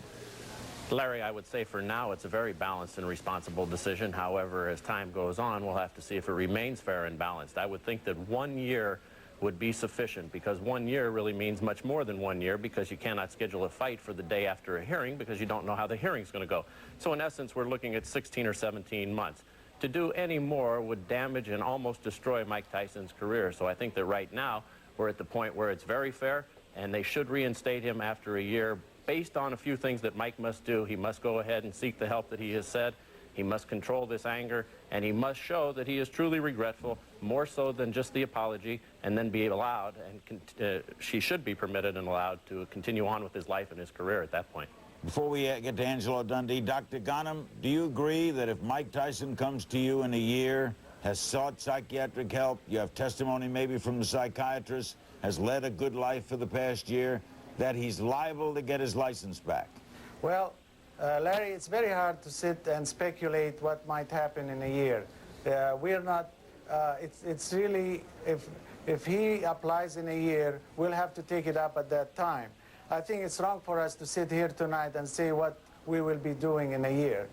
Larry, I would say for now it's a very balanced and responsible decision. However, as time goes on, we'll have to see if it remains fair and balanced. I would think that 1 year would be sufficient, because 1 year really means much more than 1 year, because you cannot schedule a fight for the day after a hearing because you don't know how the hearing's going to go. So in essence, we're looking at 16 or 17 months. To do any more would damage and almost destroy Mike Tyson's career. So I think that right now we're at the point where it's very fair, and they should reinstate him after a year based on a few things that Mike must do. He must go ahead and seek the help that he has said. He must control this anger, and he must show that he is truly regretful, more so than just the apology, and then be allowed, and she should be permitted and allowed to continue on with his life and his career at that point. Before we get to Angelo Dundee, Dr. Ghanem, do you agree that if Mike Tyson comes to you in a year, has sought psychiatric help, you have testimony maybe from the psychiatrist, has led a good life for the past year, that he's liable to get his license back? Well, Larry, it's very hard to sit and speculate what might happen in a year. We're not, it's really, if he applies in a year, we'll have to take it up at that time. I think it's wrong for us to sit here tonight and say what we will be doing in a year.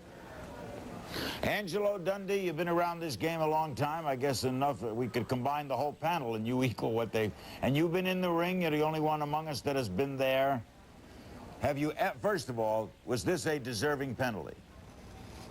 Angelo Dundee, you've been around this game a long time. I guess enough we could combine the whole panel and you equal what they... And you've been in the ring. You're the only one among us that has been there. Have you, first of all, was this a deserving penalty?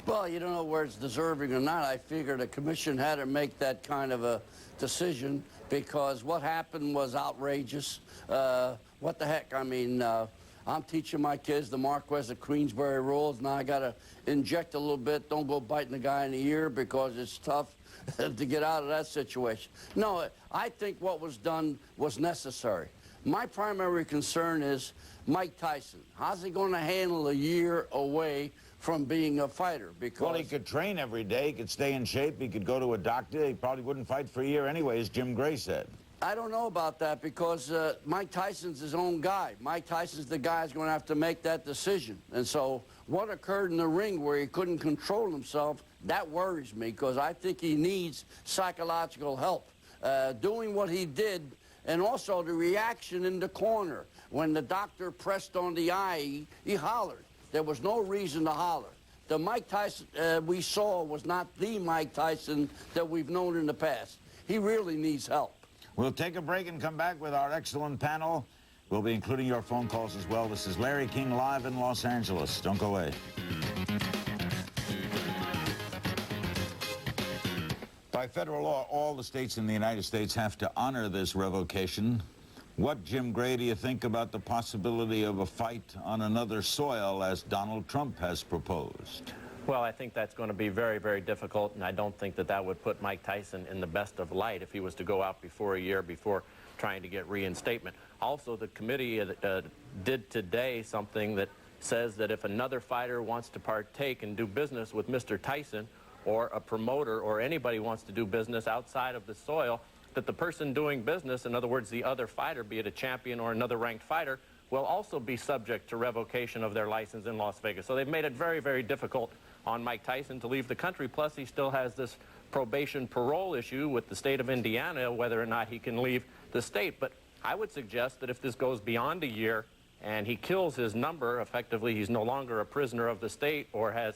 Well, you don't know where it's deserving or not. I figure the commission had to make that kind of a decision because what happened was outrageous. What the heck? I mean, I'm teaching my kids the Marquess of Queensberry rules. Now I got to inject a little bit. Don't go biting the guy in the ear because it's tough to get out of that situation. No, I think what was done was necessary. My primary concern is Mike Tyson. How's he going to handle a year away from being a fighter? Because, well, he could train every day. He could stay in shape. He could go to a doctor. He probably wouldn't fight for a year anyway, as Jim Gray said. I don't know about that because Mike Tyson's his own guy. Mike Tyson's the guy who's going to have to make that decision. And so what occurred in the ring where he couldn't control himself, that worries me because I think he needs psychological help. Doing what he did, and also the reaction in the corner. When the doctor pressed on the eye, he hollered. There was no reason to holler. The Mike Tyson we saw was not the Mike Tyson that we've known in the past. He really needs help. We'll take a break and come back with our excellent panel. We'll be including your phone calls as well. This is Larry King live in Los Angeles. Don't go away. By federal law, all the states in the United States have to honor this revocation. What, Jim Gray, do you think about the possibility of a fight on another soil as Donald Trump has proposed? Well, I think that's going to be very, very difficult, and I don't think that that would put Mike Tyson in the best of light if he was to go out before a year before trying to get reinstatement. Also, the committee did today something that says that if another fighter wants to partake and do business with Mr. Tyson, or a promoter or anybody wants to do business outside of the soil, that the person doing business, in other words, the other fighter, be it a champion or another ranked fighter, will also be subject to revocation of their license in Las Vegas. So they've made it very, very difficult on Mike Tyson to leave the country. Plus, he still has this probation parole issue with the state of Indiana, whether or not he can leave the state. But I would suggest that if this goes beyond a year and he kills his number, effectively he's no longer a prisoner of the state or has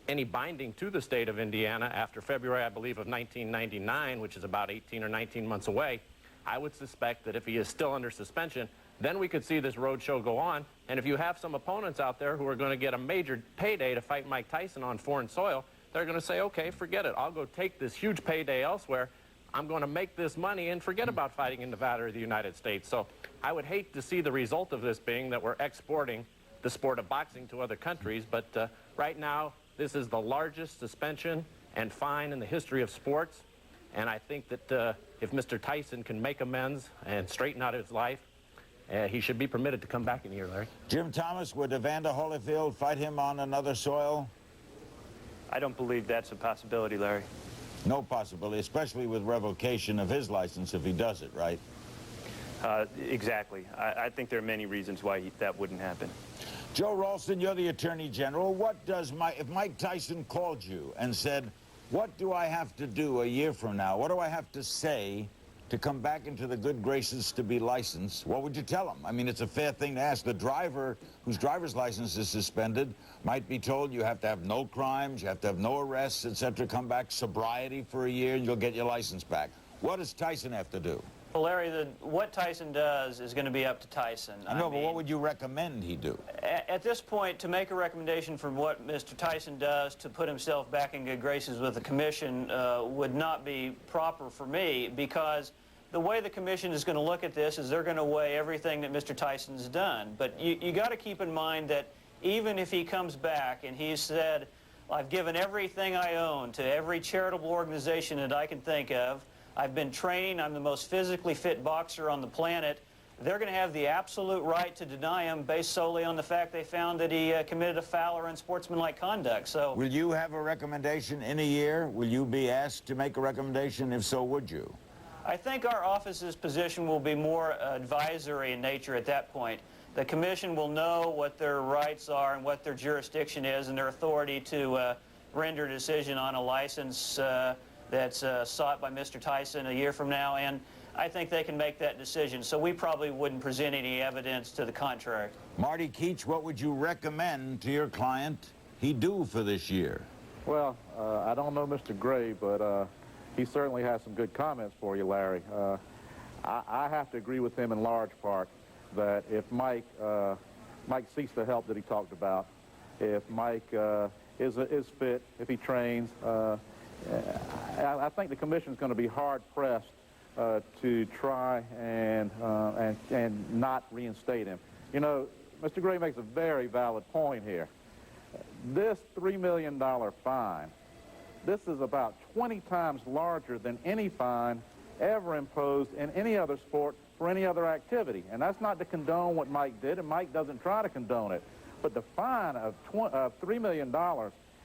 any binding to the state of Indiana after February, I believe, of 1999, which is about 18 or 19 months away, I would suspect that if he is still under suspension, then we could see this roadshow go on. And if you have some opponents out there who are going to get a major payday to fight Mike Tyson on foreign soil, they're going to say, okay, forget it. I'll go take this huge payday elsewhere. I'm going to make this money and forget about fighting in Nevada or the United States. So I would hate to see the result of this being that we're exporting the sport of boxing to other countries. But right now, this is the largest suspension and fine in the history of sports. And I think that if Mr. Tyson can make amends and straighten out his life, he should be permitted to come back in here, Larry. Jim Thomas, would Evander Holyfield fight him on another soil? I don't believe that's a possibility, Larry. No possibility, especially with revocation of his license if he does it, right? Exactly. I think there are many reasons why that wouldn't happen. Joe Ralston, you're the Attorney General. What does if Mike Tyson called you and said, what do I have to do a year from now? What do I have to say to come back into the good graces to be licensed? What would you tell him? I mean, it's a fair thing to ask. The driver whose driver's license is suspended might be told you have to have no crimes, you have to have no arrests, etc. Come back sobriety for a year and you'll get your license back. What does Tyson have to do? Well, Larry, what Tyson does is going to be up to Tyson. I know, but what would you recommend he do? At this point, to make a recommendation for what Mr. Tyson does to put himself back in good graces with the commission would not be proper for me, because the way the commission is going to look at this is they're going to weigh everything that Mr. Tyson's done. But you got to keep in mind that even if he comes back and he's said, I've given everything I own to every charitable organization that I can think of, I've been training, I'm the most physically fit boxer on the planet, they're going to have the absolute right to deny him based solely on the fact they found that he committed a foul or unsportsmanlike conduct. So, will you have a recommendation in a year? Will you be asked to make a recommendation? If so, would you? I think our office's position will be more advisory in nature at that point. The commission will know what their rights are and what their jurisdiction is and their authority to render a decision on a license that's sought by Mr. Tyson a year from now, and I think they can make that decision. So we probably wouldn't present any evidence to the contrary. Marty Keach, what would you recommend to your client he do for this year? Well, I don't know Mr. Gray, but he certainly has some good comments for you, Larry. I have to agree with him in large part that if Mike seeks the help that he talked about, if Mike is fit, if he trains, I think the commission is going to be hard-pressed to try and not reinstate him. You know, Mr. Gray makes a very valid point here. This $3 million fine, this is about 20 times larger than any fine ever imposed in any other sport for any other activity. And that's not to condone what Mike did, and Mike doesn't try to condone it. But the fine of $3 million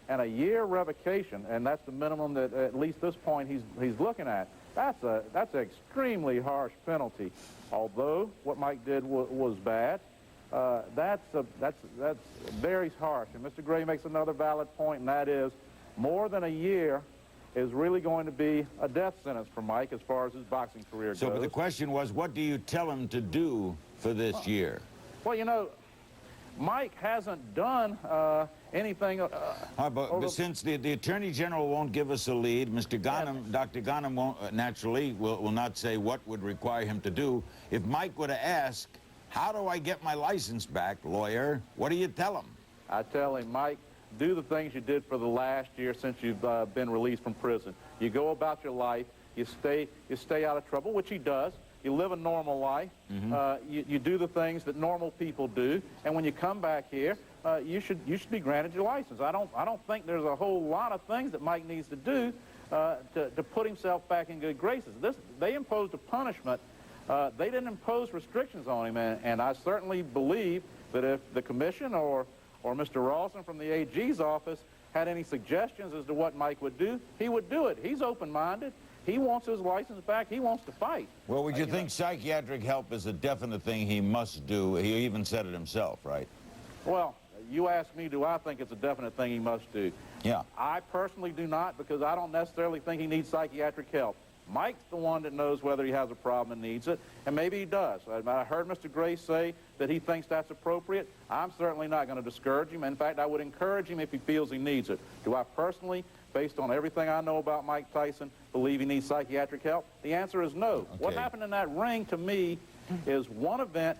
and a year revocation, and that's the minimum that at least this point he's looking at, that's an extremely harsh penalty. Although what Mike did was bad, that's very harsh. And Mr. Gray makes another valid point, and that is more than a year is really going to be a death sentence for Mike as far as his boxing career goes. So but the question was, what do you tell him to do for this year? Well, you know, Mike hasn't done anything. But since the Attorney General won't give us a lead, Mr. Ghanem, Dr. Ghanem won't, naturally will not say what would require him to do. If Mike were to ask, how do I get my license back, lawyer, what do you tell him? I tell him, Mike, do the things you did for the last year since you've been released from prison. You go about your life, you stay out of trouble, which he does. You live a normal life. You do the things that normal people do, and when you come back here, you should be granted your license. I don't think there's a whole lot of things that Mike needs to do to put himself back in good graces. They imposed a punishment. They didn't impose restrictions on him, and I certainly believe that if the commission or Mr. Rawson from the AG's office had any suggestions as to what Mike would do, he would do it. He's open-minded. He wants his license back. He wants to fight. Well, would you think psychiatric help is a definite thing he must do? He even said it himself, right? Well, you ask me, do I think it's a definite thing he must do? Yeah. I personally do not, because I don't necessarily think he needs psychiatric help. Mike's the one that knows whether he has a problem and needs it, and maybe he does. I heard Mr. Gray say that he thinks that's appropriate. I'm certainly not going to discourage him. In fact, I would encourage him if he feels he needs it. Do I personally, based on everything I know about Mike Tyson, believe he needs psychiatric help? The answer is no. Okay. What happened in that ring, to me, is one event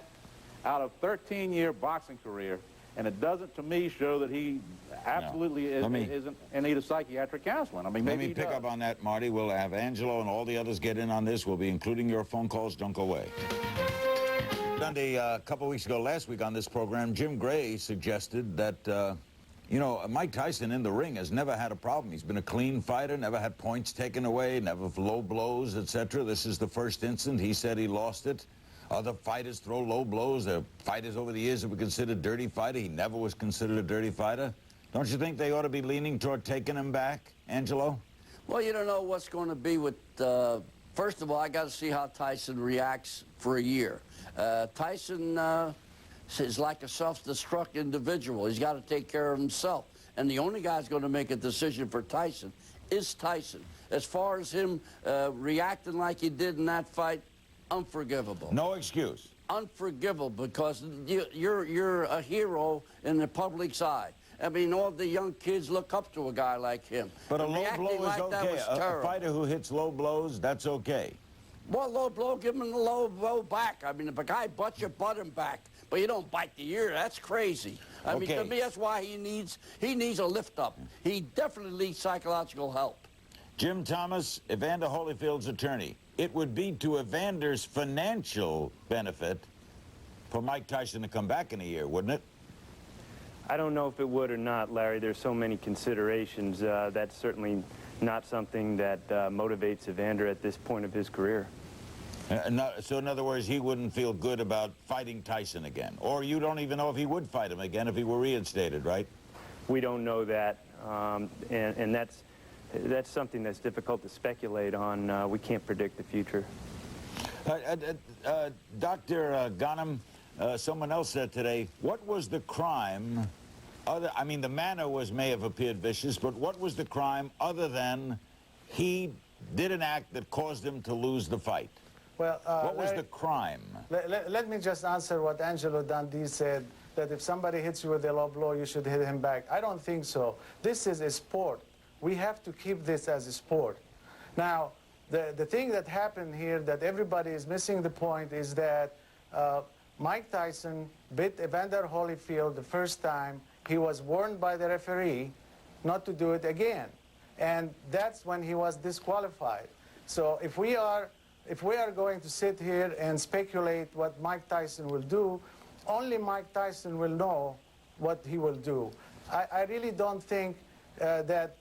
out of a 13-year boxing career, and it doesn't, to me, show that he absolutely isn't in need of psychiatric counseling. I mean, maybe he does. Let me pick up on that, Marty. We'll have Angelo and all the others get in on this. We'll be including your phone calls. Don't go away. Sunday, a couple weeks ago, last week on this program, Jim Gray suggested that, you know, Mike Tyson in the ring has never had a problem. He's been a clean fighter, never had points taken away, never low blows, etc. This is the first incident. He said he lost it. Other fighters throw low blows. There are fighters over the years that were considered dirty fighter. He never was considered a dirty fighter. Don't you think they ought to be leaning toward taking him back, Angelo? Well, you don't know what's going to be with... first of all, I got to see how Tyson reacts for a year. Tyson is like a self-destruct individual. He's got to take care of himself. And the only guy who's going to make a decision for Tyson is Tyson. As far as him reacting like he did in that fight, unforgivable. No excuse. Unforgivable, because you're a hero in the public's eye. I mean, all the young kids look up to a guy like him. But a low blow is okay. A fighter who hits low blows, that's okay. Well, low blow, give him a low blow back. I mean, if a guy butts you, butt him back. But you don't bite the ear. That's crazy. I mean, to me, that's why he needs a lift up. He definitely needs psychological help. Jim Thomas, Evander Holyfield's attorney. It would be to Evander's financial benefit for Mike Tyson to come back in a year, wouldn't it? I don't know if it would or not, Larry. There's so many considerations. That's certainly not something that motivates Evander at this point of his career. So in other words, he wouldn't feel good about fighting Tyson again. Or you don't even know if he would fight him again if he were reinstated, right? We don't know that, and that's something that's difficult to speculate on. We can't predict the future. Dr. Ghanem, someone else said today, what was the crime, I mean, the manner may have appeared vicious, but what was the crime other than he did an act that caused him to lose the fight? Well, what was the crime? Let me just answer what Angelo Dundee said, that if somebody hits you with a low blow, you should hit him back. I don't think so. This is a sport. We have to keep this as a sport. Now, the thing that happened here that everybody is missing the point is that Mike Tyson bit Evander Holyfield the first time. He was warned by the referee not to do it again. And that's when he was disqualified. So if we are going to sit here and speculate what Mike Tyson will do, only Mike Tyson will know what he will do. I really don't think that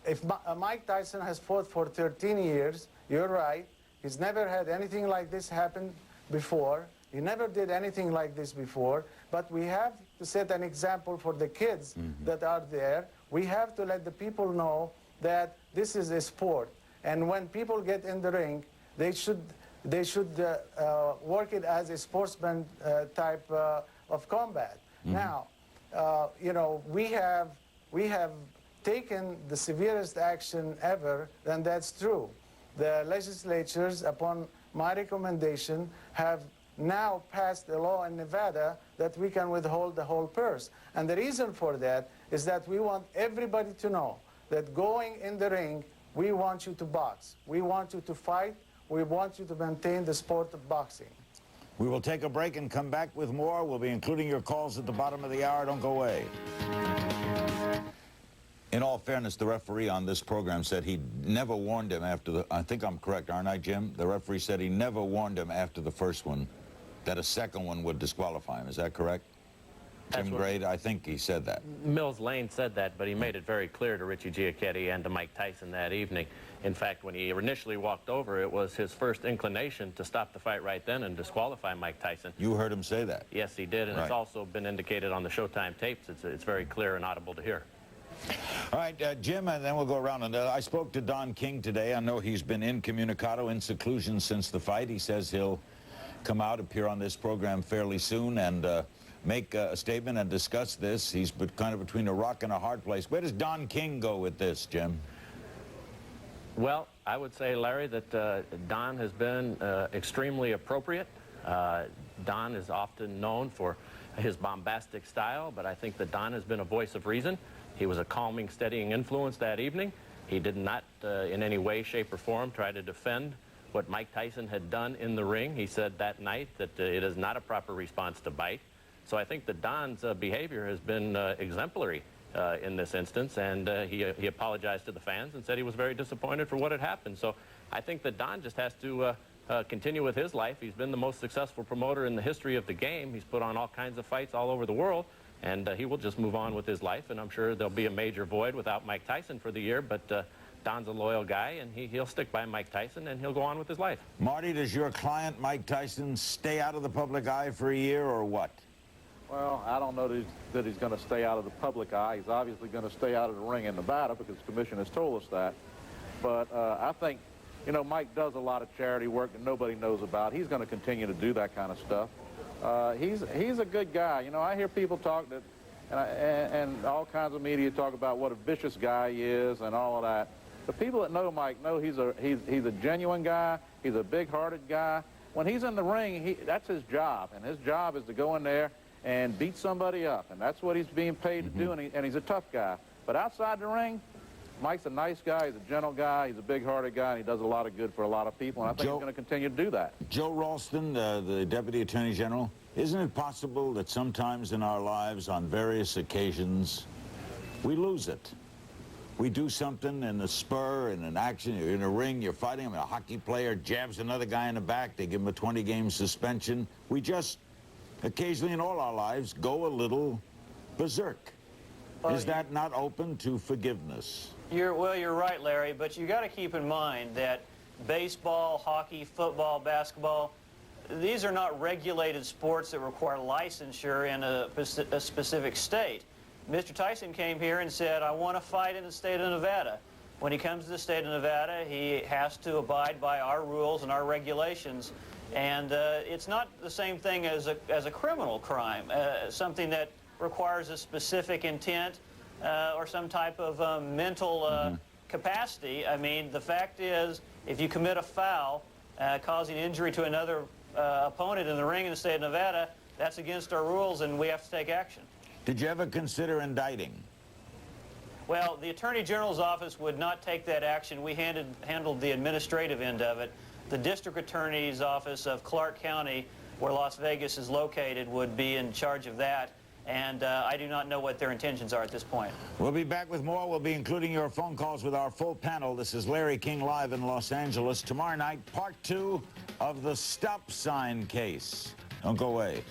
if Mike Tyson has fought for 13 years, you're right, he's never had anything like this happen before. He never did anything like this before, but we have to set an example for the kids that are there. We have to let the people know that this is a sport. And when people get in the ring, they should work it as a sportsman type of combat. Now, you know, we have taken the severest action ever, and that's true. The legislatures, upon my recommendation, have now passed a law in Nevada that we can withhold the whole purse. And the reason for that is that we want everybody to know that going in the ring, we want you to box. We want you to fight. We want you to maintain the sport of boxing. We will take a break and come back with more. We'll be including your calls at the bottom of the hour. Don't go away. In all fairness, the referee on this program said he never warned him after the... I think I'm correct, aren't I, Jim? The referee said he never warned him after the first one that a second one would disqualify him. Is that correct? Jim Grade, I think he said that. Mills Lane said that, but he made it very clear to Richie Giacchetti and to Mike Tyson that evening. In fact, when he initially walked over, it was his first inclination to stop the fight right then and disqualify Mike Tyson. You heard him say that? Yes, he did, and It's also been indicated on the Showtime tapes. It's very clear and audible to hear. All right, Jim, and then we'll go around. And I spoke to Don King today. I know he's been incommunicado, in seclusion since the fight. He says he'll come out, appear on this program fairly soon, and make a statement and discuss this. He's kind of between a rock and a hard place. Where does Don King go with this, Jim? Well, I would say, Larry, that Don has been extremely appropriate. Don is often known for his bombastic style, but I think that Don has been a voice of reason. He was a calming, steadying influence that evening. He did not in any way, shape, or form try to defend what Mike Tyson had done in the ring. He said that night that it is not a proper response to bite. So I think that Don's behavior has been exemplary in this instance, and he apologized to the fans and said he was very disappointed for what had happened. So I think that Don just has to continue with his life. He's been the most successful promoter in the history of the game. He's put on all kinds of fights all over the world, and he will just move on with his life, and I'm sure there'll be a major void without Mike Tyson for the year, but Don's a loyal guy, and he'll stick by Mike Tyson, and he'll go on with his life. Marty, does your client, Mike Tyson, stay out of the public eye for a year, or what? Well, I don't know that he's going to stay out of the public eye. He's obviously going to stay out of the ring in Nevada because the commission has told us that. But I think, you know, Mike does a lot of charity work that nobody knows about. He's going to continue to do that kind of stuff. He's a good guy. You know, I hear people talk that, and all kinds of media talk about what a vicious guy he is and all of that. The people that know Mike know he's a genuine guy. He's a big-hearted guy. When he's in the ring, that's his job, and his job is to go in there and beat somebody up, and that's what he's being paid to do, and he's a tough guy. But outside the ring, Mike's a nice guy, he's a gentle guy, he's a big-hearted guy, and he does a lot of good for a lot of people, and I think he's going to continue to do that. Joe Ralston, the Deputy Attorney General, isn't it possible that sometimes in our lives, on various occasions, we lose it? We do something in a spur, in an action, you're in a ring, you're fighting, I mean, a hockey player jabs another guy in the back, they give him a 20-game suspension. We just, occasionally in all our lives, go a little berserk. Is that not open to forgiveness? Well, you're right, Larry, but you got to keep in mind that baseball, hockey, football, basketball, these are not regulated sports that require licensure in a specific state. Mr. Tyson came here and said, I want to fight in the state of Nevada. When he comes to the state of Nevada, he has to abide by our rules and our regulations. And it's not the same thing as a criminal crime, something that requires a specific intent or some type of mental capacity. I mean, the fact is, if you commit a foul causing injury to another opponent in the ring in the state of Nevada, that's against our rules and we have to take action. Did you ever consider indicting? Well, the Attorney General's office would not take that action. We handled the administrative end of it. The District Attorney's office of Clark County, where Las Vegas is located, would be in charge of that. And I do not know what their intentions are at this point. We'll be back with more. We'll be including your phone calls with our full panel. This is Larry King live in Los Angeles. Tomorrow night, part 2 of the stop sign case. Don't go away.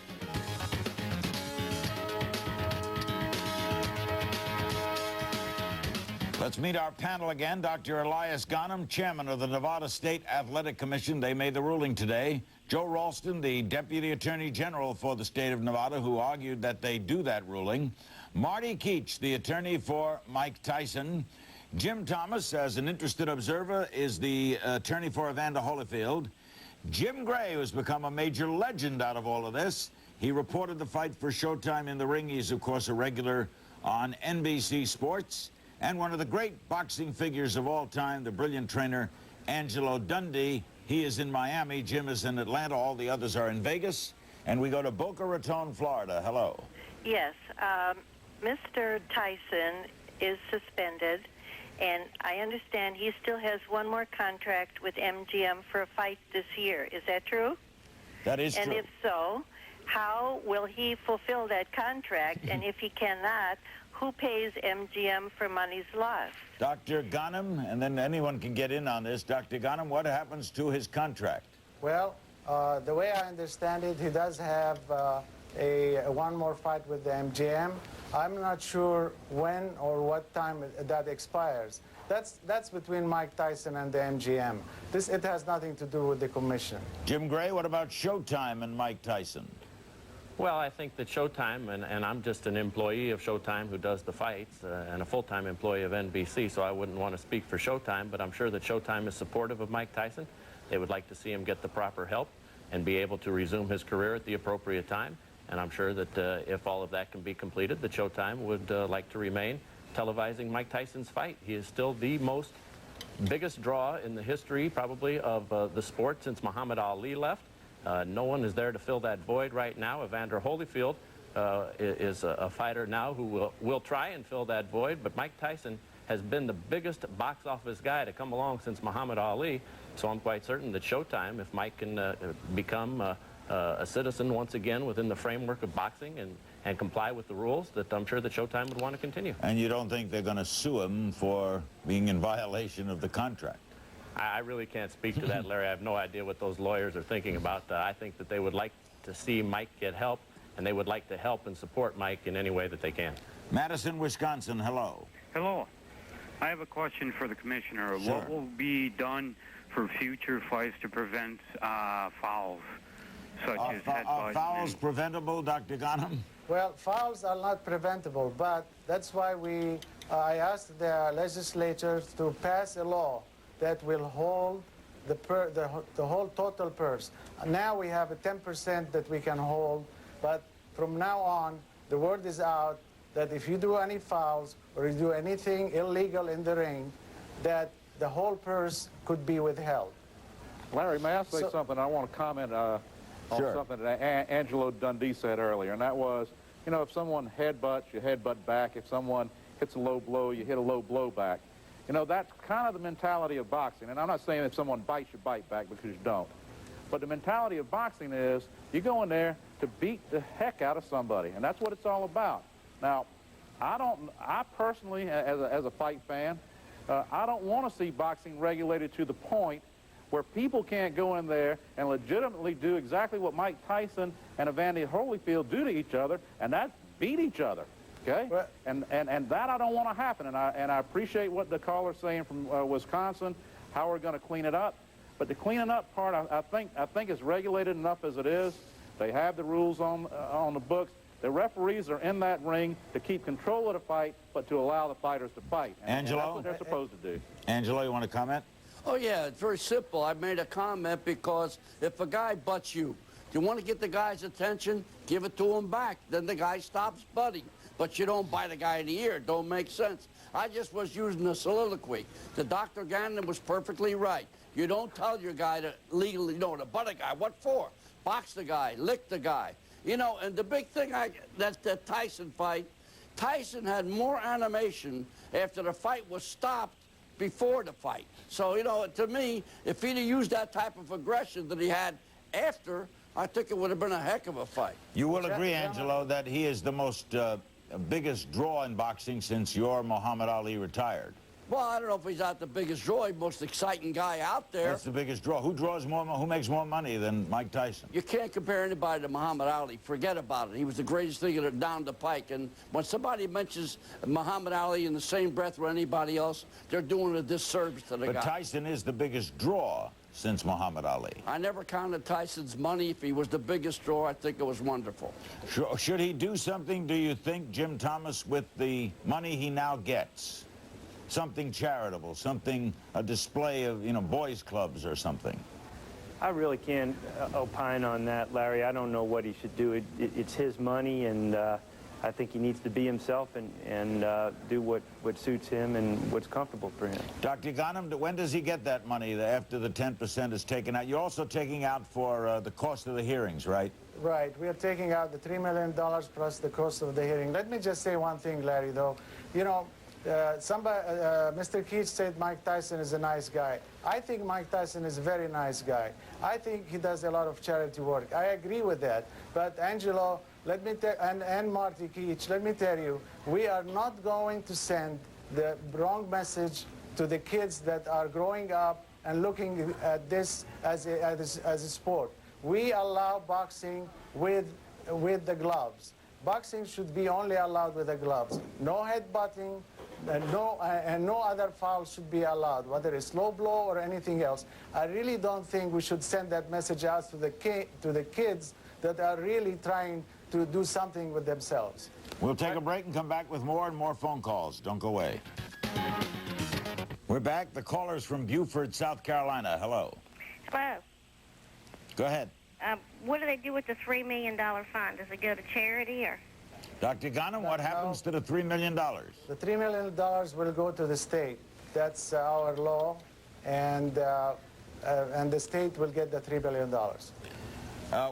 Let's meet our panel again. Dr. Elias Ghanem, chairman of the Nevada State Athletic Commission. They made the ruling today. Joe Ralston, the Deputy Attorney General for the state of Nevada, who argued that they do that ruling. Marty Keach, the attorney for Mike Tyson. Jim Thomas, as an interested observer, is the attorney for Evander Holyfield. Jim Gray, who's become a major legend out of all of this. He reported the fight for Showtime in the ring. He's, of course, a regular on NBC Sports. And one of the great boxing figures of all time, the brilliant trainer, Angelo Dundee. He is in Miami. Jim is in Atlanta. All the others are in Vegas. And we go to Boca Raton, Florida. Hello. Yes. Mr. Tyson is suspended, and I understand he still has one more contract with MGM for a fight this year. Is that true? That is true. And if so, how will he fulfill that contract? And if he cannot, who pays MGM for money's lost? Dr. Ghanem, and then anyone can get in on this. Dr. Ghanem, what happens to his contract? Well, the way I understand it, he does have one more fight with the MGM. I'm not sure when or what time that expires. That's between Mike Tyson and the MGM. It has nothing to do with the commission. Jim Gray, what about Showtime and Mike Tyson? Well, I think that Showtime, and I'm just an employee of Showtime who does the fights, and a full-time employee of NBC, so I wouldn't want to speak for Showtime, but I'm sure that Showtime is supportive of Mike Tyson. They would like to see him get the proper help and be able to resume his career at the appropriate time. And I'm sure that if all of that can be completed, that Showtime would like to remain televising Mike Tyson's fight. He is still the biggest draw in the history, probably, of the sport since Muhammad Ali left. No one is there to fill that void right now. Evander Holyfield is a fighter now who will try and fill that void, but Mike Tyson has been the biggest box office guy to come along since Muhammad Ali, so I'm quite certain that Showtime, if Mike can become a citizen once again within the framework of boxing and comply with the rules, that I'm sure that Showtime would want to continue. And you don't think they're going to sue him for being in violation of the contract? I really can't speak to that, Larry. I have no idea what those lawyers are thinking about. I think that they would like to see Mike get help, and they would like to help and support Mike in any way that they can. Madison, Wisconsin, hello. Hello. I have a question for the commissioner. Sure. What will be done for future fights to prevent fouls, such as headbutts? Are fouls preventable, Dr. Ghanem? Well, fouls are not preventable, but that's why I asked the legislators to pass a law that will hold the whole total purse. Now we have a 10% that we can hold, but from now on, the word is out that if you do any fouls or you do anything illegal in the ring, that the whole purse could be withheld. Larry, may I say something? I want to comment on something that Angelo Dundee said earlier, and that was, you know, if someone headbutts, you headbutt back. If someone hits a low blow, you hit a low blow back. You know, that's kind of the mentality of boxing. And I'm not saying if someone bites, you bite back, because you don't. But the mentality of boxing is you go in there to beat the heck out of somebody, and that's what it's all about. Now, I personally, as a fight fan, I don't want to see boxing regulated to the point where people can't go in there and legitimately do exactly what Mike Tyson and Evander Holyfield do to each other, and that's beat each other. Okay, and that I don't want to happen, and I appreciate what the caller's saying from Wisconsin, how we're going to clean it up. But the cleaning up part, I think it's regulated enough as it is. They have the rules on the books. The referees are in that ring to keep control of the fight, but to allow the fighters to fight. And Angelo, that's what they're supposed to do. Angelo, you want to comment? Oh yeah, it's very simple. I made a comment because if a guy butts you, you want to get the guy's attention, give it to him back. Then the guy stops butting. But you don't bite a guy in the ear. It don't make sense. I just was using a soliloquy. The Dr. Gannon was perfectly right. You don't tell your guy to legally, to butt a guy. What for? Box the guy, lick the guy. You know, and the big thing, that's the Tyson fight. Tyson had more animation after the fight was stopped before the fight. So, you know, to me, if he'd have used that type of aggression that he had after, I think it would have been a heck of a fight. You will agree, Angelo, that he is the most biggest draw in boxing since your Muhammad Ali retired. Well, I don't know if he's not the biggest draw, he's the most exciting guy out there. That's the biggest draw. Who makes more money than Mike Tyson? You can't compare anybody to Muhammad Ali. Forget about it. He was the greatest thing down the pike. And when somebody mentions Muhammad Ali in the same breath with anybody else, they're doing a disservice to the guy. But Tyson is the biggest draw since Muhammad Ali. I never counted Tyson's money. If he was the biggest draw, I think it was wonderful. Should he do something, do you think, Jim Thomas, with the money he now gets? Something charitable, something, a display of, boys' clubs or something? I really can't opine on that, Larry. I don't know what he should do. It's his money, and I think he needs to be himself and do what suits him and what's comfortable for him. Dr. Ghanem, when does he get that money after the 10% is taken out? You're also taking out for the cost of the hearings, right? Right. We are taking out the $3 million plus the cost of the hearing. Let me just say one thing, Larry, though. You know, Mr. Keith said Mike Tyson is a nice guy. I think Mike Tyson is a very nice guy. I think he does a lot of charity work. I agree with that. But Angelo, let me tell, and Marty Keach, let me tell you, we are not going to send the wrong message to the kids that are growing up and looking at this as a sport. We allow boxing with the gloves. Boxing should be only allowed with the gloves. No headbutting, and no other foul should be allowed, whether it's low blow or anything else. I really don't think we should send that message out to the kids that are really trying to do something with themselves. We'll take a break and come back with more and more phone calls. Don't go away. We're back. The caller's from Beaufort, South Carolina. Hello. Hello. Go ahead. What do they do with the $3 million fund? Does it go to charity or? Dr. Ghanem, what happens to the $3 million? The $3 million will go to the state. That's our law, and the state will get the $3 billion.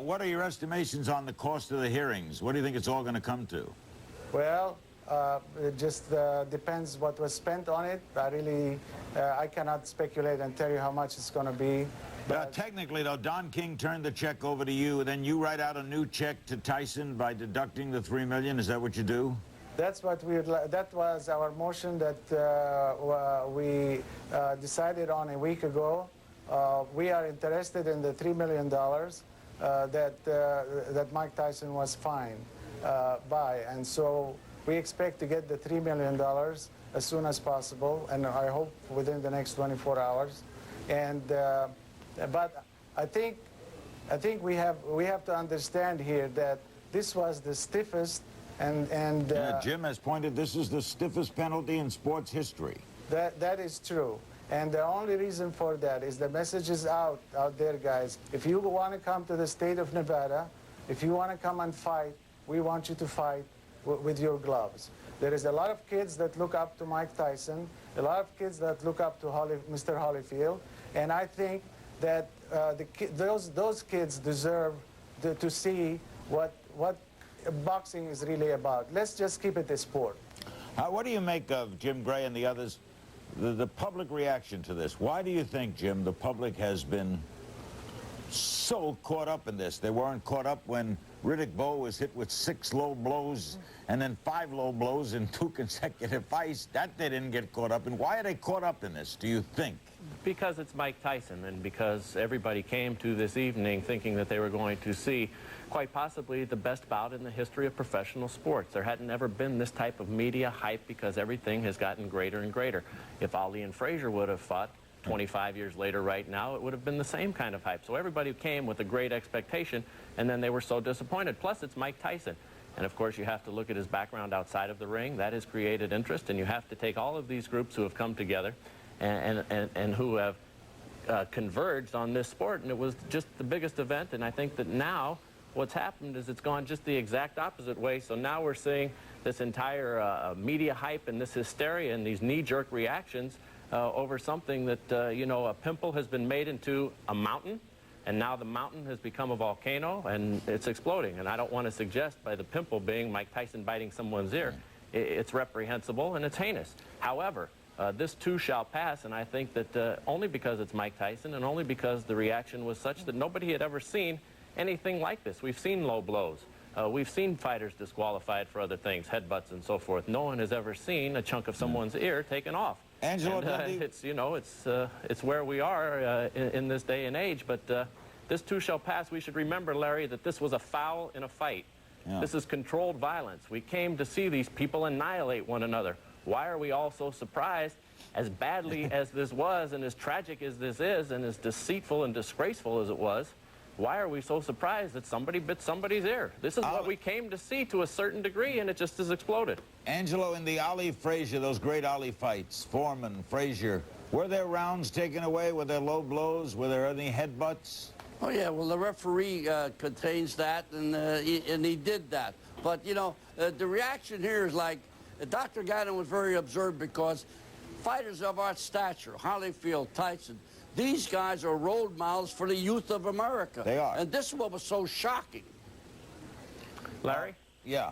What are your estimations on the cost of the hearings? What do you think it's all going to come to? Well, it just depends what was spent on it. I cannot speculate and tell you how much it's going to be. Technically, though, Don King turned the check over to you, then you write out a new check to Tyson by deducting the $3 million. Is that what you do? That's what that was our motion that we decided on a week ago. We are interested in the $3 million that Mike Tyson was fined by, and so we expect to get the $3 million as soon as possible, and I hope within the next 24 hours. And but I think we have to understand here that this was the stiffest and Jim has pointed this is the stiffest penalty in sports history. That is true. And the only reason for that is the message is out there, guys. If you want to come to the state of Nevada, if you want to come and fight, we want you to fight with your gloves. There is a lot of kids that look up to Mike Tyson, a lot of kids that look up to Mr. Holyfield, and I think that those kids deserve to see what boxing is really about. Let's just keep it a sport. What do you make of Jim Gray and the others the public reaction to this. Why do you think, Jim, the public has been so caught up in this? They weren't caught up when Riddick Bowe was hit with 6 low blows and then 5 low blows in 2 consecutive fights. That they didn't get caught up in. Why are they caught up in this, do you think? Because it's Mike Tyson, and because everybody came to this evening thinking that they were going to see quite possibly the best bout in the history of professional sports. There hadn't ever been this type of media hype because everything has gotten greater and greater. If Ali and Frazier would have fought 25 years later right now, it would have been the same kind of hype. So everybody came with a great expectation, and then they were so disappointed. Plus, it's Mike Tyson. And of course, you have to look at his background outside of the ring. That has created interest, and you have to take all of these groups who have come together and who have converged on this sport, and it was just the biggest event. And I think that now what's happened is it's gone just the exact opposite way. So now we're seeing this entire media hype and this hysteria and these knee-jerk reactions over something that, you know, a pimple has been made into a mountain, and now the mountain has become a volcano, and it's exploding. And I don't want to suggest by the pimple being Mike Tyson biting someone's ear. It's reprehensible and it's heinous. However, this too shall pass, and I think that only because it's Mike Tyson and only because the reaction was such that nobody had ever seen anything like this. We've seen low blows. We've seen fighters disqualified for other things, headbutts and so forth. No one has ever seen a chunk of someone's ear taken off. Angelo, it's, you know, it's where we are in this day and age, but this too shall pass. We should remember, Larry, that this was a foul in a fight. Yeah. This is controlled violence. We came to see these people annihilate one another. Why are we all so surprised, as badly as this was and as tragic as this is and as deceitful and disgraceful as it was, why are we so surprised that somebody bit somebody's ear? This is what we came to see to a certain degree, and it just has exploded. Angelo, in the Ali Frazier, those great Ali fights, Foreman, Frazier, were there rounds taken away? Were there low blows? Were there any headbutts? Oh, yeah, well, the referee contains that, and he did that. But, you know, the reaction here is like, Dr. Gannon was very observed because fighters of our stature, Holyfield, Tyson, these guys are role models for the youth of America. They are. And this is what was so shocking. Larry? Yeah.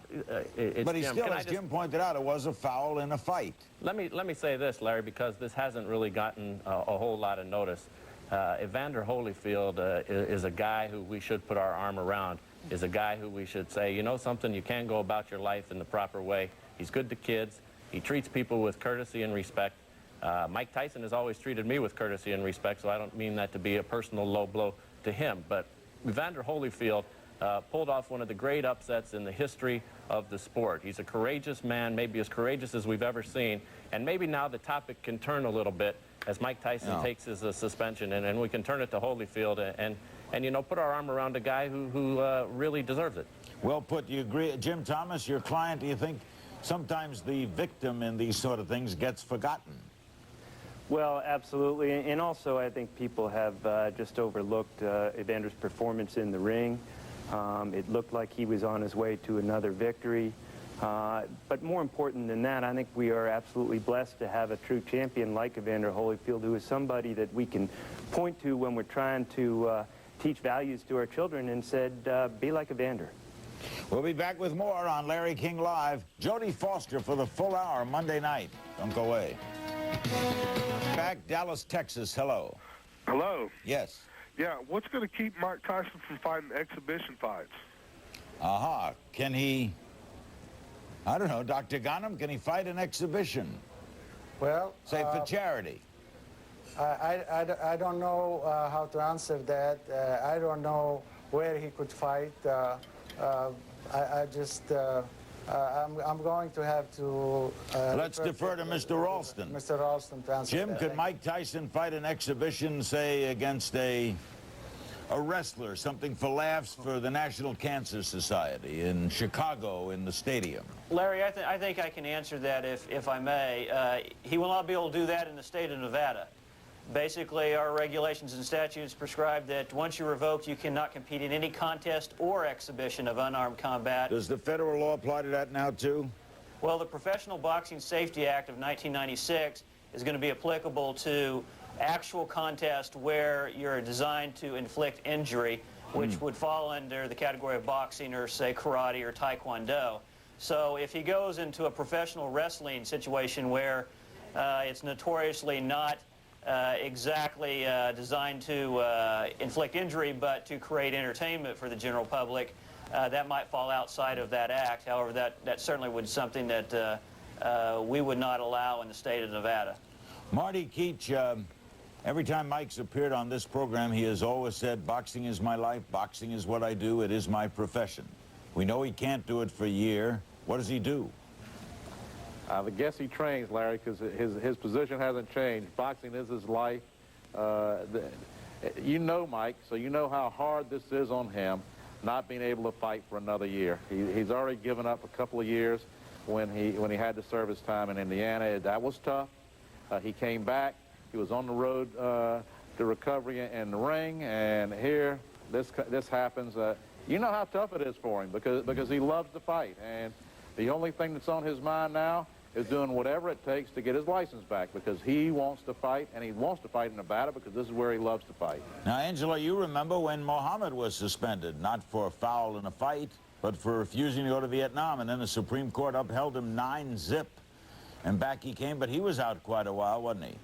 But he still, as Jim pointed out, it was a foul in a fight. Let me say this, Larry, because this hasn't really gotten a whole lot of notice. Evander Holyfield is a guy who we should put our arm around, is a guy who we should say, you know something, you can go about your life in the proper way. He's good to kids. He treats people with courtesy and respect. Mike Tyson has always treated me with courtesy and respect, so I don't mean that to be a personal low blow to him. But Evander Holyfield pulled off one of the great upsets in the history of the sport. He's a courageous man, maybe as courageous as we've ever seen. And maybe now the topic can turn a little bit as Mike Tyson takes his suspension, and we can turn it to Holyfield and you know, put our arm around a guy who really deserves it. Well put. You agree? Jim Thomas, your client, do you think sometimes the victim in these sort of things gets forgotten? Well, absolutely, and also I think people have just overlooked Evander's performance in the ring. It looked like he was on his way to another victory. But more important than that, I think we are absolutely blessed to have a true champion like Evander Holyfield, who is somebody that we can point to when we're trying to teach values to our children, and said, be like Evander. We'll be back with more on Larry King Live. Jodie Foster for the full hour Monday night. Don't go away. Back, Dallas, Texas. Hello. Hello. Yes. Yeah, what's going to keep Mike Tyson from fighting exhibition fights? Aha. Can he, I don't know, Dr. Ghanem, can he fight an exhibition? Well, say for charity. I don't know how to answer that. I don't know where he could fight. I'm going to have to... Let's defer to Mr. Ralston. Mr. Ralston to answer Jim, that. could Mike Tyson fight an exhibition, say, against a wrestler, something for laughs for the National Cancer Society in Chicago in the stadium? Larry, I think I can answer that if I may. He will not be able to do that in the state of Nevada. Basically, our regulations and statutes prescribe that once you're revoked, you cannot compete in any contest or exhibition of unarmed combat. Does the federal law apply to that now, too? Well, the Professional Boxing Safety Act of 1996 is going to be applicable to actual contests where you're designed to inflict injury, which would fall under the category of boxing or, say, karate or taekwondo. So if he goes into a professional wrestling situation where It's notoriously not exactly designed to inflict injury, but to create entertainment for the general public. That might fall outside of that act. However, that certainly would be something that we would not allow in the state of Nevada. Marty Keech, every time Mike's appeared on this program, he has always said, boxing is my life, boxing is what I do, it is my profession. We know he can't do it for a year. What does he do? I guess he trains, Larry, because his position hasn't changed. Boxing is his life. You know Mike, so you know how hard this is on him, not being able to fight for another year. He's already given up a couple of years when he had to serve his time in Indiana. That was tough. He came back. He was on the road to recovery in the ring, and here this happens. You know how tough it is for him because he loves to fight, and the only thing that's on his mind now is doing whatever it takes to get his license back, because he wants to fight, and he wants to fight in Nevada because this is where he loves to fight. Now, Angela, you remember when Muhammad was suspended, not for a foul in a fight, but for refusing to go to Vietnam, and then the Supreme Court upheld him 9-0, and back he came, but he was out quite a while, wasn't he?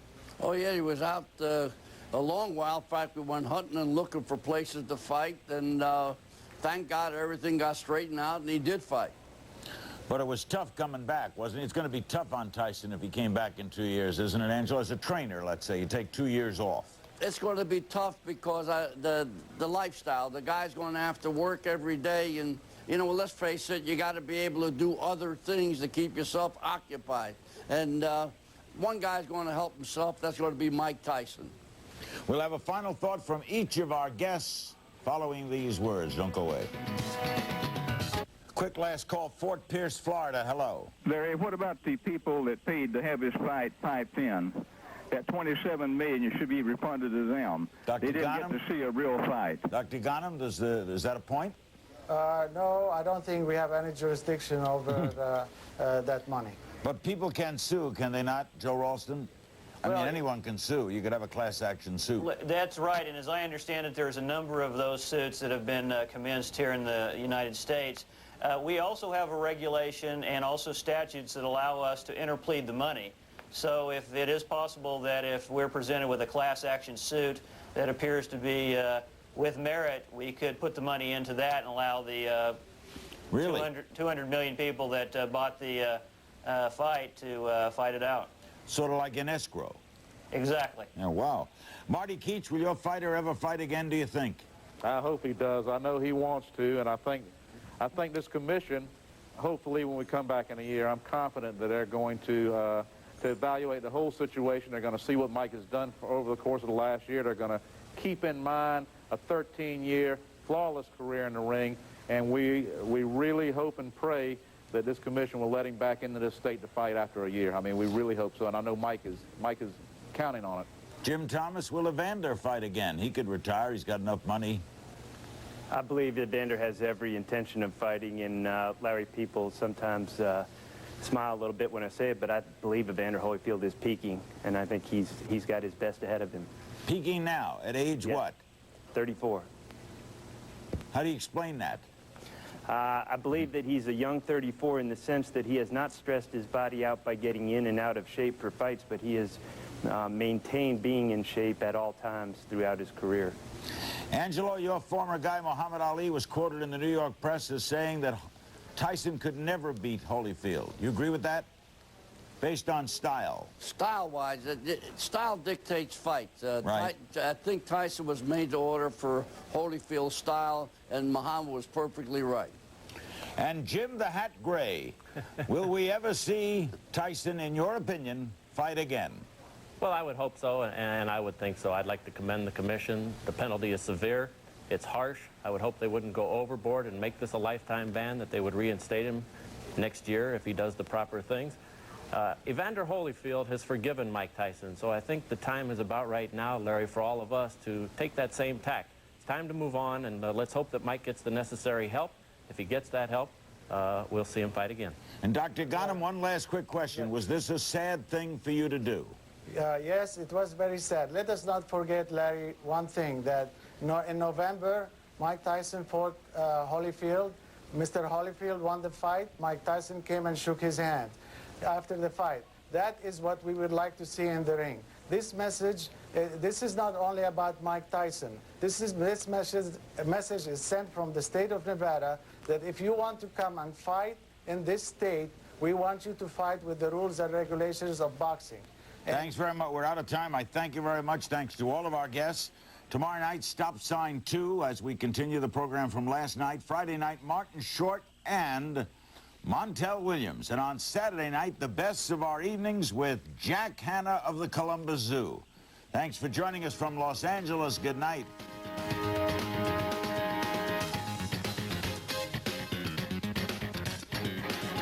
Oh, yeah, he was out a long while. In fact, we went hunting and looking for places to fight, and thank God everything got straightened out, and he did fight. But it was tough coming back, wasn't it? It's going to be tough on Tyson if he came back in 2 years, isn't it, Angela? As a trainer, let's say, you take 2 years off. It's going to be tough because the lifestyle, the guy's going to have to work every day, and, you know, let's face it, you got to be able to do other things to keep yourself occupied. And one guy's going to help himself. That's going to be Mike Tyson. We'll have a final thought from each of our guests following these words. Don't go away. Quick last call, Fort Pierce, Florida. Hello. Larry, what about the people that paid to have this fight piped in? That $27 million should be refunded to them. Dr. They didn't Ghanem? get to see a real fight. Dr. Ghanem, is that a point? No, I don't think we have any jurisdiction over that money. But people can sue, can they not, Joe Ralston? I mean, anyone can sue. You could have a class action suit. That's right, and as I understand it, there's a number of those suits that have been commenced here in the United States. We also have a regulation and also statutes that allow us to interplead the money. So if it is possible that if we're presented with a class action suit that appears to be with merit, we could put the money into that and allow the 200 million people that bought the fight to fight it out. Sort of like an escrow. Exactly. Yeah, wow. Marty Keech, will your fighter ever fight again, do you think? I hope he does. I know he wants to, and I think this commission, hopefully when we come back in a year, I'm confident that they're going to evaluate the whole situation. They're going to see what Mike has done over the course of the last year. They're going to keep in mind a 13-year flawless career in the ring, and we really hope and pray that this commission will let him back into this state to fight after a year. I mean, we really hope so, and I know Mike is counting on it. Jim Thomas, will Evander fight again? He could retire. He's got enough money. I believe that Evander has every intention of fighting, and Larry, people sometimes smile a little bit when I say it, but I believe Evander Holyfield is peaking, and I think he's got his best ahead of him. Peaking now, at age what? 34. How do you explain that? I believe that he's a young 34 in the sense that he has not stressed his body out by getting in and out of shape for fights, but he has maintained being in shape at all times throughout his career. Angelo, your former guy, Muhammad Ali, was quoted in the New York press as saying that Tyson could never beat Holyfield. You agree with that? Based on style. Style-wise, style dictates fights. Right. I think Tyson was made to order for Holyfield's style, and Muhammad was perfectly right. And Jim the Hat Gray, will we ever see Tyson, in your opinion, fight again? Well, I would hope so, and I would think so. I'd like to commend the commission. The penalty is severe. It's harsh. I would hope they wouldn't go overboard and make this a lifetime ban, that they would reinstate him next year if he does the proper things. Evander Holyfield has forgiven Mike Tyson, so I think the time is about right now, Larry, for all of us to take that same tack. It's time to move on, and let's hope that Mike gets the necessary help. If he gets that help, we'll see him fight again. And Dr. Ghanem, one last quick question. Was this a sad thing for you to do? Yes, it was very sad. Let us not forget, Larry, one thing, that in November, Mike Tyson fought Holyfield. Mr. Holyfield won the fight. Mike Tyson came and shook his hand after the fight. That is what we would like to see in the ring. This message, this is not only about Mike Tyson. This message is sent from the state of Nevada that if you want to come and fight in this state, we want you to fight with the rules and regulations of boxing. Thanks very much. We're out of time. I thank you very much. Thanks to all of our guests. Tomorrow night, Stop Sign 2 as we continue the program from last night. Friday night, Martin Short and Montel Williams. And on Saturday night, the best of our evenings with Jack Hanna of the Columbus Zoo. Thanks for joining us from Los Angeles. Good night.